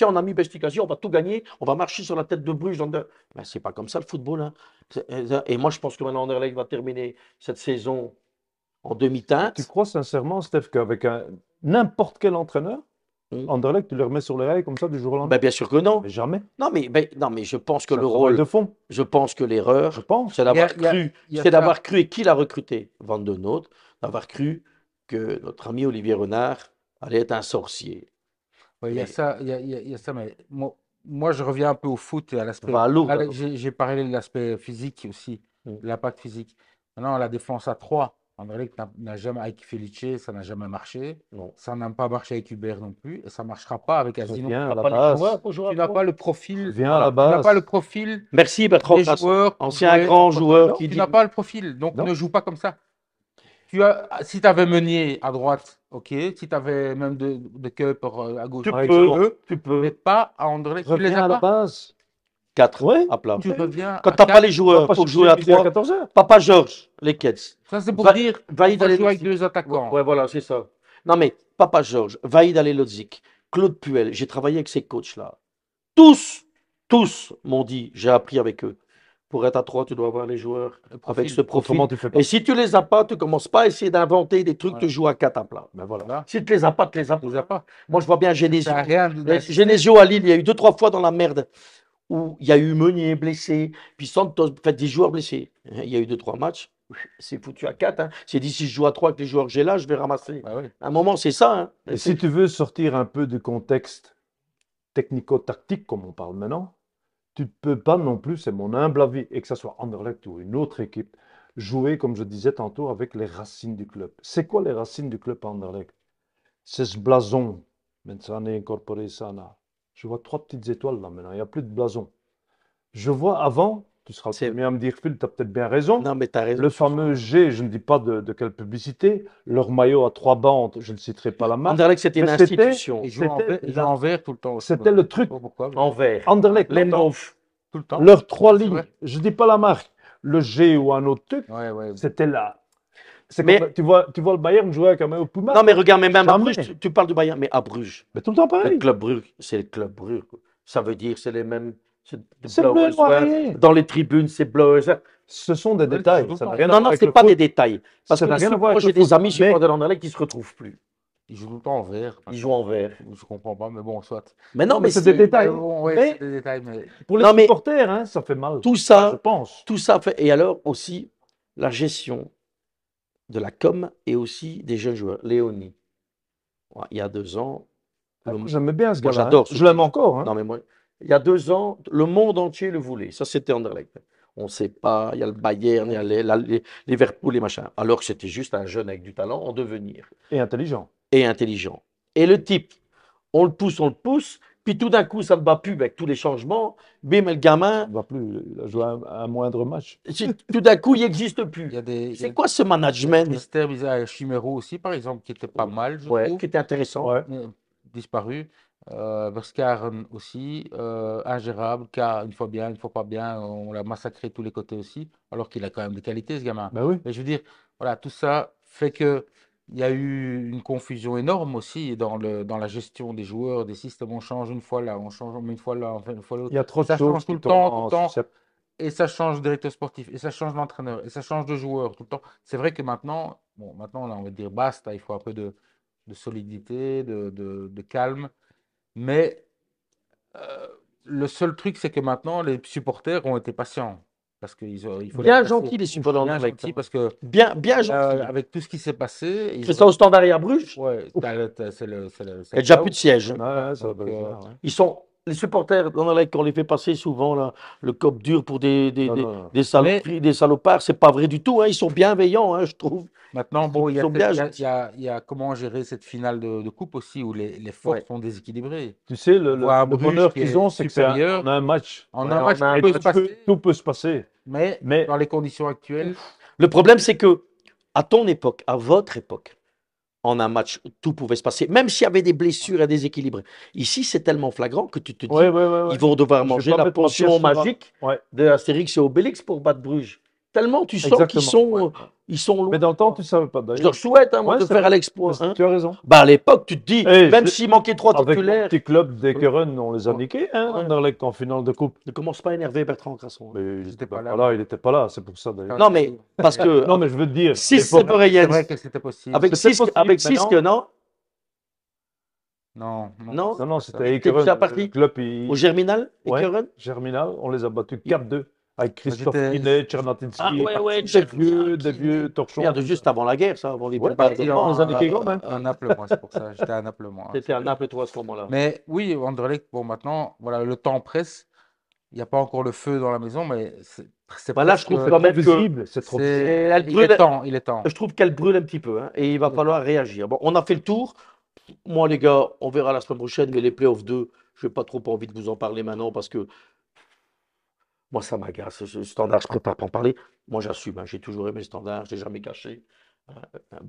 A: on a mis Bestikasi, on va tout gagner, on va marcher sur la tête de Bruges. Ben, c'est pas comme ça le football. Hein. Et moi, je pense que maintenant, Anderlecht va terminer cette saison en
C: Tu
A: demi-teinte.
C: crois sincèrement, Steph, qu'avec n'importe quel entraîneur,
A: Hmm.
C: Anderlecht, tu le remets sur les rails comme ça du jour au
A: Ben,
C: lendemain?
A: bien sûr que non.
C: Mais jamais.
A: Non, mais je pense que
C: C'est un
A: le
C: travail
A: rôle,
C: de fond,
A: je pense que
C: je
A: l'erreur,
C: pense.
A: c'est
B: Il y a,
A: d'avoir
B: il y a-
A: cru,
B: il y a
A: c'est
B: ça.
A: d'avoir cru, et qui l'a recruté? Van de Noot, d'avoir cru que notre ami Olivier Renard allait être un sorcier.
B: Ouais, il y a
A: Mais
B: ça, il y a ça, mais moi, je reviens un peu au foot et à l'aspect.
A: va à Lourdes.
B: J'ai parlé de l'aspect physique aussi,
A: Hmm.
B: de l'impact physique. Maintenant, la défense à 3, Anderlecht n'a jamais, avec Felice, ça n'a jamais marché.
A: Non.
B: Ça n'a pas marché avec Hubert non plus, et ça ne marchera pas avec Asino.
C: Reviens à
A: T'as
C: la
A: pas les joueurs
C: base.
A: pour jouer à
B: Tu n'as
A: trois?
B: pas le profil,
C: Reviens à
B: voilà,
C: la
B: tu n'as pas le
C: base.
B: profil
A: Merci Bertrand
B: des
A: Grasse,
B: joueurs pour
A: ancien
B: jouer
A: grand
B: en poste.
A: joueur
C: Non,
A: qui
B: Tu
A: dit
B: n'as pas le profil, donc
C: non.
B: ne joue pas comme ça. Si tu avais Meunier à droite, ok. Si tu avais même de Kuyper à gauche,
A: tu
C: Par
A: peux,
C: exemple.
A: tu
B: mais
A: peux.
B: pas à Anderlecht. Tu les
C: Reviens
B: as
C: à la
B: pas.
C: base.
A: 4
C: Ouais.
A: à plat.
B: Tu reviens
A: Quand
B: à
A: t'as pas
B: 4.
A: les
C: On va
A: joueurs
C: pas
A: pour
C: chercher
A: jouer à
C: midi à
A: 3,
C: 14h.
A: Papa Georges, les Kets.
B: Ça, c'est pour
A: Va,
B: dire
A: Vaïd
B: qu'il faut jouer avec
A: Halilhodžić.
B: deux attaquants.
A: Ouais, voilà, c'est ça. Non, mais Papa Georges, Vaïd Halilhodžić, Claude Puel, j'ai travaillé avec ces coachs-là. Tous m'ont dit, j'ai appris avec eux. Pour être à 3, tu dois avoir les joueurs
B: Le
A: avec
B: profil.
A: ce profil.
C: Autrement, tu fais pas.
A: Et si tu les as pas, tu commences pas à essayer d'inventer des trucs,
B: Voilà.
A: tu joues à 4 à plat.
C: Ben voilà.
B: Voilà.
A: Si tu les as pas, tu les as
B: Tu les
A: pas.
B: as pas.
A: Moi, je vois bien
B: Ça
A: Genesio.
B: sert à rien d'insister.
A: Genesio à Lille, il y a eu 2-3 fois dans la merde où il y a eu Meunier blessé, puis Santos, en fait, des joueurs blessés. Il y a eu 2-3 matchs, c'est foutu à 4. Hein. C'est dit, si je joue à 3 avec les joueurs que j'ai là, je vais ramasser.
B: Bah oui.
A: À un moment, c'est ça. Hein.
C: Et si tu veux sortir un peu du contexte technico-tactique, comme on parle maintenant, tu ne peux pas non plus, c'est mon humble avis, et que ce soit Anderlecht ou une autre équipe, jouer, comme je disais tantôt, avec les racines du club. C'est quoi les racines du club à Anderlecht? C'est ce blason. Menzane incorporé sana. Je vois 3 petites étoiles là maintenant, il n'y a plus de blason. Je vois avant, tu seras le
A: C'est-
C: premier à me dire, Phil, tu as peut-être bien raison,
A: Non, mais tu as raison.
C: le fameux G, je ne dis pas de quelle publicité, leur maillot à 3 bandes, je ne citerai pas la marque,
A: Anderlecht, c'était une
C: mais c'était-
A: institution.
B: Ils jouent
C: C'était
B: en vert tout le temps. aussi.
C: c'était le truc.
B: Je sais pas pourquoi.
A: En vert.
C: Anderlecht,
A: Lendorf.
B: Tout le temps.
C: leurs 3
B: C'est
C: lignes,
B: vrai.
C: je ne dis pas la marque, le G ou un autre truc,
B: Ouais, ouais.
C: c'était là. C'est
A: Mais-
C: comme, tu vois le Bayern jouer avec un maillot Puma.
A: Non, mais regarde, mais même à
C: Jamais.
A: Bruges, tu parles du Bayern, mais à Bruges,
C: Mais tout le temps
A: le
C: pareil.
A: club Bruges, c'est le club Bruges. Quoi. Ça veut dire, c'est les mêmes. C'est
C: C'est bleu et noir
A: ouais.
C: rayé.
A: Dans les tribunes, c'est bleu.
C: Ce sont des
B: Ouais,
C: détails.
B: tout
C: Ça
B: le
C: n'a
B: temps.
C: rien à
A: Non,
C: voir
A: non,
C: avec
A: c'est
C: le
A: pas
C: foot.
A: des détails. Parce
C: Ça
A: que
C: n'a rien à voir
A: moi,
C: avec
A: j'ai
C: le
A: des
C: foot.
A: amis
C: Mais-
A: supporters de l'Anderlecht qui se retrouvent plus.
B: Ils jouent tout le temps en vert.
A: Ils jouent en vert.
B: Je comprends pas, mais bon, soit.
A: Mais non,
C: Non, mais
A: mais
C: c'est des détails.
B: Bon, ouais,
C: Mais-
B: c'est des détails, mais
C: Pour les
A: Non, mais-
C: supporters, hein, ça fait mal.
A: tout
C: Je
A: ça,
C: pense.
A: tout ça fait. Et alors aussi, la gestion de la com et aussi des jeunes joueurs. Léonie, ouais, il y a 2 ans, le-
C: J'aimais bien ce
A: moi,
C: gars-là.
A: j'adore ce
C: Je l'aime
A: type.
C: encore. Hein.
A: Non, mais moi, il y a 2 ans, le monde entier le voulait. Ça, c'était Anderlecht. On ne sait pas, il y a le Bayern, il y a les Liverpool, les machins. Alors que c'était juste un jeune avec du talent en devenir
C: Et intelligent.
A: et intelligent. Et le type, on le pousse, puis tout d'un coup, ça ne bat plus avec tous les changements. Bim, le gamin,
C: Il ne va plus. Il a joué un moindre match.
A: tout d'un coup, il n'existe
B: il y
A: plus.
B: a des.
A: C'est quoi ce management?
B: Mister Bizarre Chimero aussi, par exemple, qui était pas mal, je
A: Ouais,
B: trouve.
A: qui était intéressant.
C: Ouais.
B: Disparu. Verskaren aussi, ingérable, car une fois bien, une fois pas bien, on l'a massacré de tous les côtés aussi, alors qu'il a quand même des qualités, ce gamin.
C: Ben oui.
B: Mais je veux dire, voilà, tout ça fait que il y a eu une confusion énorme aussi dans la gestion des joueurs, des systèmes. On change une fois là, on change une fois là, enfin, une fois l'autre.
C: Il y a trop de
B: Ça
C: choses
B: change tout
C: qui
B: le temps,
C: tombent
B: tout le
C: en
B: temps.
C: sucette.
B: Et ça change de directeur sportif, et ça change d'entraîneur, et ça change de joueur tout le temps. C'est vrai que maintenant, bon, maintenant, on va dire basta, il faut un peu de solidité, de calme. Mais le seul truc, c'est que maintenant, les supporters ont été patients. parce qu'il faut les
A: Bien
B: remercier.
A: gentil, les supporters
B: Bien
A: d'Anderlecht.
B: gentil, parce que
A: Bien gentil.
B: avec tout ce qui s'est passé,
A: Tu
B: ils
A: fais ça
B: ont...
A: au Standard et à Bruges,
B: Ouais, c'est
A: il n'y
B: c'est
A: a
B: le
A: déjà
B: chaos.
A: plus de siège.
C: Ouais, ça
B: Donc,
C: doit le faire, ouais.
A: Ils sont, les supporters d'Anderlecht, qu'on les fait passer souvent, là, le cop dur pour
C: Non, non, non.
A: des
B: mais
A: saloperies, des salopards, c'est pas vrai du tout, hein. Ils sont bienveillants, hein, je trouve.
B: maintenant, bon,
A: Ils sont bien gentils.
B: il y a comment gérer cette finale de coupe aussi, où les forces
A: Ouais.
B: sont déséquilibrées.
C: Tu sais,
B: On voit un
C: le
B: Bruges
C: bonheur
B: qui
C: qu'ils
B: est
C: ont, c'est
B: supérieur.
C: qu'on a un match.
B: En
A: Ouais,
B: un match,
A: on a un
B: tout peut
C: Et
B: se passer,
C: tout peut se passer.
B: mais
C: Mais
B: dans les conditions actuelles,
A: Le problème, c'est que, à ton époque, à votre époque, en un match, tout pouvait se passer, même s'il y avait des blessures et des équilibres. Ici, c'est tellement flagrant que tu te dis,
C: ouais, ouais, ouais, ouais.
A: ils vont devoir
C: Je vais
A: manger
C: pas
A: la
C: mettre ma
A: potion
C: pièce sur un.
A: magique
C: Ouais,
A: de Astérix et Obélix pour battre Bruges. Tellement tu sens qu'ils
C: exactement. Ouais,
A: sont,
C: ouais.
A: ils sont
C: Mais
A: loin,
C: dans le temps,
A: quoi.
C: tu savais pas
A: Je
C: d'ailleurs.
A: leur souhaite, hein, moi,
C: Ouais,
A: de
C: c'est
A: faire
C: vrai.
A: l'exploit,
C: Mais
A: hein.
C: tu as raison.
A: Bah, à l'époque, tu te dis,
C: Et
A: même s'il manquait 3
C: avec mon
A: titulaires,
C: petit club d'Ekeren, on les a
A: ouais,
C: niqués, hein,
A: ouais.
C: Anderlecht en finale de coupe.
A: Ne commence pas à énerver Bertrand Crasson, hein.
C: Mais il
B: j'étais
C: était
B: pas
C: pas
B: là.
C: là, il était pas là, c'est pour ça d'ailleurs.
A: Non, mais parce que
C: Non, mais je veux te dire, à
A: Sis
C: l'époque,
B: C'est vrai
A: Jens,
B: que c'était possible.
A: avec
C: c'était
A: Sisk,
C: possible.
A: non,
B: Non, non,
A: non,
B: c'est
C: Non,
B: pas ça.
C: c'était
A: t'es
C: Ekeren.
A: déjà
C: Le
A: parti
C: club,
A: au Germinal et
C: ouais,
A: Keren.
C: Germinal, on les a battus
A: Il-
C: 4-2 avec
B: Moi,
C: Christophe
B: j'étais
C: Kinet,
A: Ah
C: Tchernatinski,
A: ouais,
C: des
A: Germinal,
C: des vieux torchons.
A: Merde, juste avant la guerre, ça, avant les
C: Ouais,
A: bombardements.
C: on les a niqués quand même.
B: à Naples, moi, c'est pour ça. J'étais à Naples, moi.
A: C'était à Naples, toi, à ce moment-là.
B: Mais oui, Anderlecht, bon, maintenant, voilà, le temps presse. Il n'y a pas encore le feu dans la maison, mais c'est
A: Bah là, je
B: presque.
A: trouve quand même que
C: Visible, c'est trop visible.
A: elle
B: Il est
A: brûle.
B: temps, il est temps.
A: Je trouve qu'elle brûle un petit peu, hein, et il va
B: Il est
A: falloir
B: temps.
A: réagir. Bon, on a fait le tour. Moi, les gars, on verra la semaine prochaine, mais les playoffs 2, je n'ai pas trop envie de vous en parler maintenant parce que moi, ça m'agace. Ce Standard, je préfère pas en parler. Moi, j'assume, hein, j'ai toujours aimé le Standard, je l'ai jamais caché.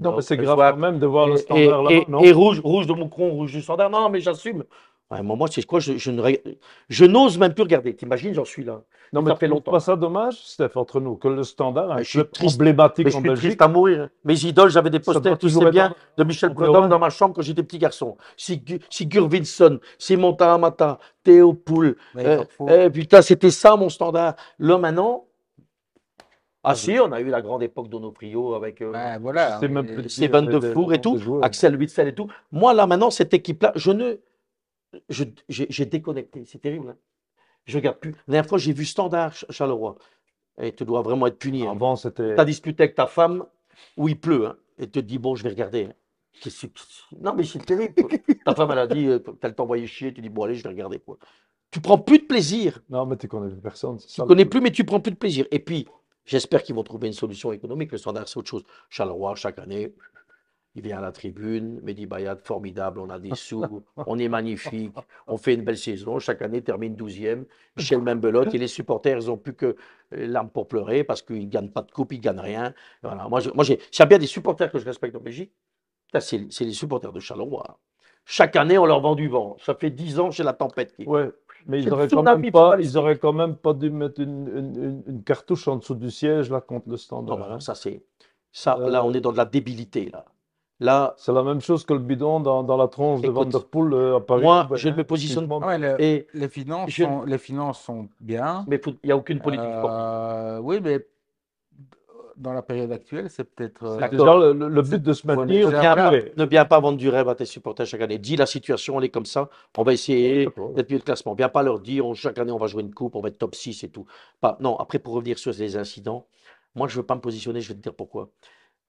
C: Non, mais c'est
A: Le
C: grave
A: soir,
C: quand même de voir le
A: et,
C: standard là-bas, non?
A: et rouge, rouge de Moucron, rouge du Standard. Non, non, mais j'assume. Ouais, moi, c'est quoi? Je n'ose même plus regarder. T'imagines, j'en suis là.
C: Non,
A: Et
C: mais
A: ça
C: tu
A: fait
C: trouves
A: longtemps.
C: pas ça dommage, Steph, entre nous, que le standard, un
A: Je suis
C: club
A: triste.
C: emblématique
A: Mais je
C: en
A: suis
C: Belgique,
A: triste à mourir, hein. Mes idoles, j'avais des
C: ça doit
A: posters, tu
C: toujours
A: sais
C: être
A: bien, de Michel
C: en
A: Prudhomme
C: pleurer.
A: dans ma chambre quand j'étais petit garçon. Sigur Vinson, Simon Tahamata, Théo Poul.
B: Mais parfois,
A: Putain, c'était ça mon Standard. Là maintenant, ah
C: Ah,
A: si, on a eu la grande époque d'Onofrio avec
B: ben
C: je
B: voilà.
C: sais même plus te dire
A: Stéphane
C: des
A: Defour et
C: noms
A: tout,
C: des joueurs.
A: Axel Witsel et tout. Moi là maintenant, cette équipe-là, j'ai déconnecté. C'est terrible, hein. Je regarde plus. La dernière fois, j'ai vu Standard Charleroi. Et tu dois vraiment être puni, hein.
C: Avant,
A: Tu
C: c'était.
A: as disputé avec ta femme où il pleut, hein, et tu te dis, bon, je vais regarder, hein. Non, mais c'est terrible, quoi. Ta femme, elle a dit, elle t'a envoyé chier, tu dis, bon, allez, je vais regarder, quoi. Tu prends plus de plaisir.
C: Non, mais tu connais plus personne, c'est
A: Tu
C: ça le
A: connais
C: truc.
A: plus, mais tu prends plus de plaisir. Et puis, j'espère qu'ils vont trouver une solution économique. Le Standard, c'est autre chose. Charleroi, chaque année, il vient à la tribune, Mehdi Bayad, formidable, on a des sous, on est magnifique, on fait une belle saison, chaque année termine 12e, Michel Membelotte, et les supporters, ils n'ont plus que l'âme pour pleurer parce qu'ils ne gagnent pas de coupe, ils ne gagnent rien. Voilà. S'il y a bien des supporters que je respecte en Belgique, c'est les supporters de Charleroi. Chaque année, on leur vend du vent. Ça fait 10 ans chez la tempête.
C: Ouais, mais
A: C'est le tsunami
C: ils auraient quand même pas dû mettre une cartouche en dessous du siège là contre le
A: Non,
C: standard,
A: voilà,
C: hein.
A: ça, là, on est dans de la débilité, là. Là,
C: C'est la même chose que le bidon dans la tronche de Van
A: écoute,
C: Der Poel à Paris.
A: moi,
C: Ouais,
A: je ne me
C: hein,
A: positionne
C: excuse-moi.
B: Ah ouais,
A: et je-
B: les finances sont bien.
A: mais il n'y a aucune politique sportive.
B: Oui, mais dans la période actuelle, c'est peut-être.
A: D'accord.
C: Déjà, le but de se
B: Ouais,
C: maintenir,
B: mais
A: Ne viens,
B: voilà.
A: pas, ne viens pas vendre du rêve à tes supporters chaque année. Dis la situation, elle est comme ça. On va essayer
C: D'accord.
A: d'être mieux de classement. Viens pas leur dire, chaque année, on va jouer une coupe, on va être top 6 et tout. Pas, non, après, pour revenir sur les incidents, moi, je ne veux pas me positionner, je vais te dire pourquoi.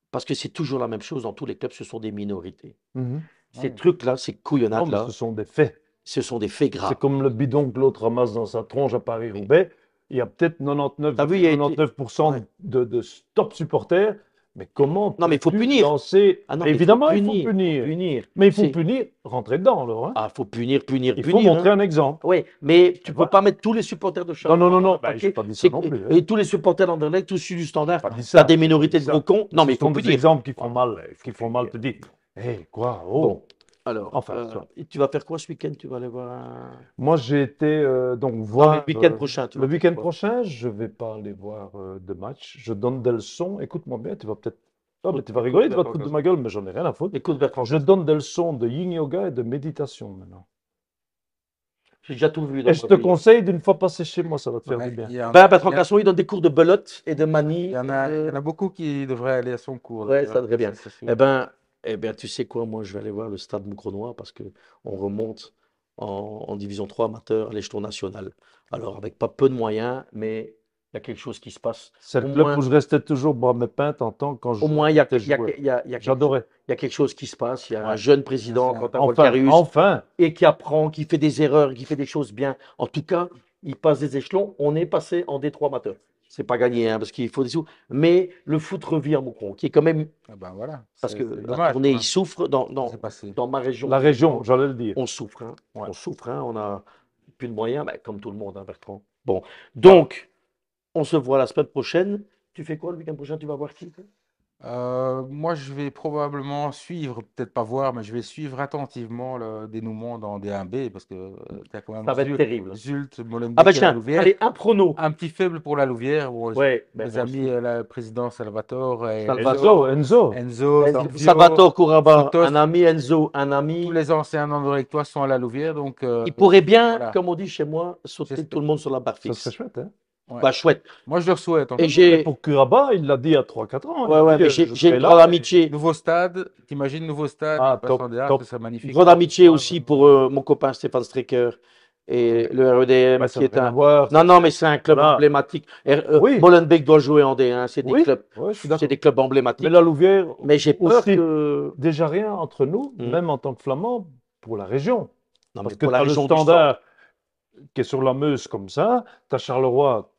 A: Parce que c'est toujours la même chose dans tous les clubs, ce sont des minorités.
C: Mhm.
A: Ces
B: Ouais.
A: trucs-là, ces
C: Non, mais
A: couillonnades-là,
C: ce sont des faits.
A: ce sont des faits
C: C'est
A: graves.
C: comme le bidon que l'autre ramasse dans sa tronche à Paris-Roubaix. Il y a peut-être 99,
A: T'as vu, il y a été-
C: 99%
A: Ouais.
C: de top supporters. Mais comment
A: Non, mais il faut
C: peux-tu
A: punir.
C: lancer...
A: Ah non, mais
C: Évidemment, il
A: punir,
C: faut punir.
A: punir.
C: Mais il faut
A: C'est-
C: punir, rentrer dedans alors, hein.
A: Ah, faut punir,
C: Il faut
A: punir,
C: montrer
A: hein.
C: un exemple.
A: Oui, mais tu ne peux
C: Voilà.
A: pas mettre tous les supporters de
C: Non,
A: Charleroi
C: non, non,
A: dans
C: non,
A: un
C: bah,
A: paquet.
C: j'ai pas dit ça non plus, hein.
A: Et tous les supporters d'Anderlecht, tous ceux du Standard,
C: Pas dit
A: tu as
C: ça.
A: des minorités de
C: Ça.
A: gros cons. Non,
C: Ce
A: mais il faut
C: sont des
A: punir.
C: exemples qui font
A: Voilà.
C: mal, qui font mal te dire. Hé, quoi? Oh.
A: Bon, alors,
C: Enfin, ça.
A: et tu vas faire quoi ce week-end? Tu vas aller voir un...
C: Moi, j'ai été donc
A: Non, mais
C: voir.
A: le week-end prochain, tu
C: Le
A: vas faire
C: week-end
A: quoi?
C: prochain, je vais pas aller voir de match. Je donne des leçons. Écoute-moi bien, tu vas peut-être. Ah, mais tu vas rigoler, tu vas te foutre de ma gueule, mais j'en ai rien à foutre.
A: Écoute, Bertrand,
C: Je donne des leçons de yin yoga et de méditation maintenant.
A: j'ai déjà tout vu dans
C: Et je
A: ma
C: te
A: vie.
C: conseille d'une fois passer chez moi, ça va te faire
B: Ouais,
C: du bien.
B: il y en a-
A: Ben, Bertrand
B: il y a-
A: Casson, il donne des cours de belote et de manie.
B: il y en a, il y en a beaucoup qui devraient aller à son cours.
A: Ouais,
B: d'ailleurs.
A: ça devrait bien.
B: C'est sûr.
A: Eh ben, tu sais quoi, moi, je vais aller voir le Stade Moucronois parce que on remonte en Division 3 amateur à l'échelon national. Alors, avec pas peu de moyens, mais il y a quelque chose qui se passe.
C: C'est le
A: Au
C: club
A: moins,
C: où je restais toujours boire mes pintes en tant quand
A: au moins, il y a,
C: j'étais
A: il y a-
C: joueur.
A: il y a- il y a quelque chose,
C: J'adorais.
A: il y a quelque chose qui se passe. Il y a un
C: Ouais.
A: jeune président,
B: ça.
A: Quentin
C: Enfin,
A: Volcarius,
C: enfin.
A: et qui apprend, qui fait des erreurs, qui fait des choses bien. En tout cas, il passe des échelons. On est passé en D3 amateur. C'est pas gagné, hein, parce qu'il faut des sous. Mais le foot revient à Moucron, qui est quand même,
B: Ah ben voilà,
A: parce que
B: c'est
A: la
B: dommage
A: tournée,
B: quand
A: il
B: même,
A: souffre
B: ce qui s'est passé.
A: dans ma région.
C: La région, j'allais le dire.
A: On souffre, hein.
C: Ouais.
A: On souffre, hein. On n'a plus de moyens, bah, comme tout le monde, hein, Bertrand. Bon,
C: Bah,
A: donc, on se voit la semaine prochaine. Tu fais quoi le week-end prochain? Tu vas voir qui? Toi
B: Moi, je vais probablement suivre, peut-être pas voir, mais je vais suivre attentivement le dénouement dans D1B parce que tu as quand même
A: Ça va être terrible.
B: Zult,
A: Ah bah
B: Molenbeek et la
A: tiens,
B: Louvière.
A: allez, un prono.
B: Un petit faible pour la Louvière. Bon,
A: Ouais, ben,
B: mes
A: moi
B: amis,
A: aussi.
B: le président Salvatore et
A: Salvatore.
C: Enzo.
B: Enzo, Silvio,
A: Salvatore Couraba,
B: Frutos,
A: un ami Enzo, un
B: tous
A: ami.
B: les anciens Andorrectois sont à la Louvière, donc
A: Il pourrait bien,
B: voilà.
A: comme on dit chez moi, sauter
B: J'espère.
A: tout le monde sur la barre
C: Ça
A: fixe.
C: serait chouette, hein?
B: Ouais.
A: Bah, chouette.
B: Moi, je leur souhaite. En
A: Et
B: tout cas.
A: j'ai,
C: Pour Curaba, il l'a dit il y a 3-4 ans.
A: ouais,
C: Il
A: ouais,
C: a dit,
A: mais
C: je
A: j'ai une
C: serai
A: grande
C: là.
A: amitié.
B: Nouveau stade, t'imagines nouveau stade,
C: Ah,
B: il passe
C: top,
B: en D1,
C: top.
B: ce serait
A: Une
B: magnifique.
A: grande amitié aussi pour mon copain Stéphane Strecker et le REDM,
C: Mais ça
A: qui
C: n'a
A: est
C: rien à
A: un.
C: voir.
A: Non, non, mais c'est un club
C: Voilà.
A: emblématique.
C: Oui.
A: Molenbeek doit jouer en D1. C'est des
C: Oui,
A: clubs,
C: ouais, je suis
A: c'est
C: d'accord.
A: des clubs
C: Mais
A: emblématiques.
C: la Louvière,
A: Mais j'ai peur
C: aussi,
A: que.
C: déjà rien entre nous,
A: Mm.
C: même en tant que Flamand, pour la région.
A: Non,
C: Parce
A: mais
C: que
A: pour la
C: tu as le
A: région du centre.
C: Standard qui est sur la Meuse comme ça, tu as Charleroi,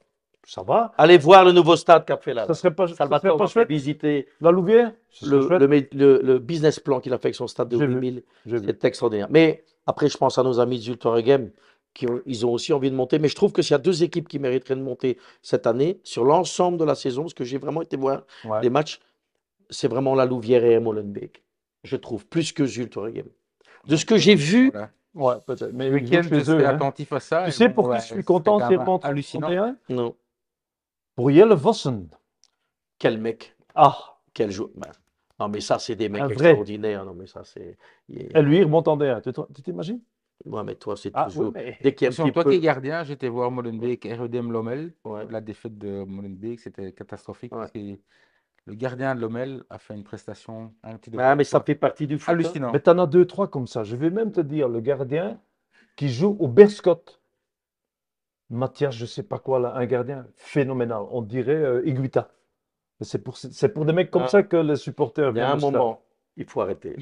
C: ça va.
A: Allez voir le nouveau stade qu'a fait là.
C: Ça serait pas, ça serait
A: Salvatore
C: pas
A: m'a fait
C: chouette.
A: visiter
C: La Louvière, ce serait chouette.
A: le business plan qu'il a fait avec son stade de
C: J'ai vu,
A: 8000.
C: j'ai vu.
A: C'est extraordinaire. Mais après, je pense à nos amis d'Ultra Game ils ont aussi envie de monter. Mais je trouve que s'il y a deux équipes qui mériteraient de monter cette année, sur l'ensemble de la saison, parce que j'ai vraiment été voir
C: Ouais.
A: des matchs, c'est vraiment la Louvière et Molenbeek. Je trouve, plus que Ultra Game. De ce que j'ai vu,
B: Voilà.
C: Ouais, peut-être. Mais
B: Le
C: ils jouent
B: week-end, je
C: chez eux.
B: serai
C: hein.
B: attentif à ça.
C: Tu
B: et
C: sais
B: bon,
C: pour
B: ouais,
C: qui je suis
B: ce
C: content
B: serait
C: s'ils
B: quand même
C: rentrent en
B: hallucinant.
C: 31?
A: non.
C: Pour Jelle Vossen.
A: Quel mec,
C: Ah,
A: quel joueur. Ben, non, mais ça, c'est des mecs
C: un vrai.
A: extraordinaires. Non, mais ça, c'est.
C: Et lui, il remonte en D1. Tu t'imagines?
A: Ouais, mais toi, c'est
C: Ah, oui,
A: toujours.
C: mais...
A: Dès qu'il y a un
B: Attention,
A: petit
B: toi qui es
A: peu.
B: gardien, j'étais voir Molenbeek et REDM Lommel.
A: Ouais.
B: La défaite de Molenbeek, c'était catastrophique
A: Ouais.
B: parce que le gardien de Lommel a fait une prestation un petit peu
A: Ah, mais ça fait partie du foot. Hein.
B: hallucinant.
C: Mais t'en as 2-3 comme ça. Je vais même te dire, le gardien qui joue au Berscott. Mathias, je sais pas quoi, là, un gardien phénoménal. On dirait Iguita. C'est pour des mecs comme
A: Ah.
C: ça que les supporters
A: Il y a
C: viennent
A: un
C: au stade.
A: moment, il faut arrêter.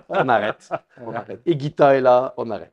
A: On arrête. On arrête. Et Guita est là, on arrête.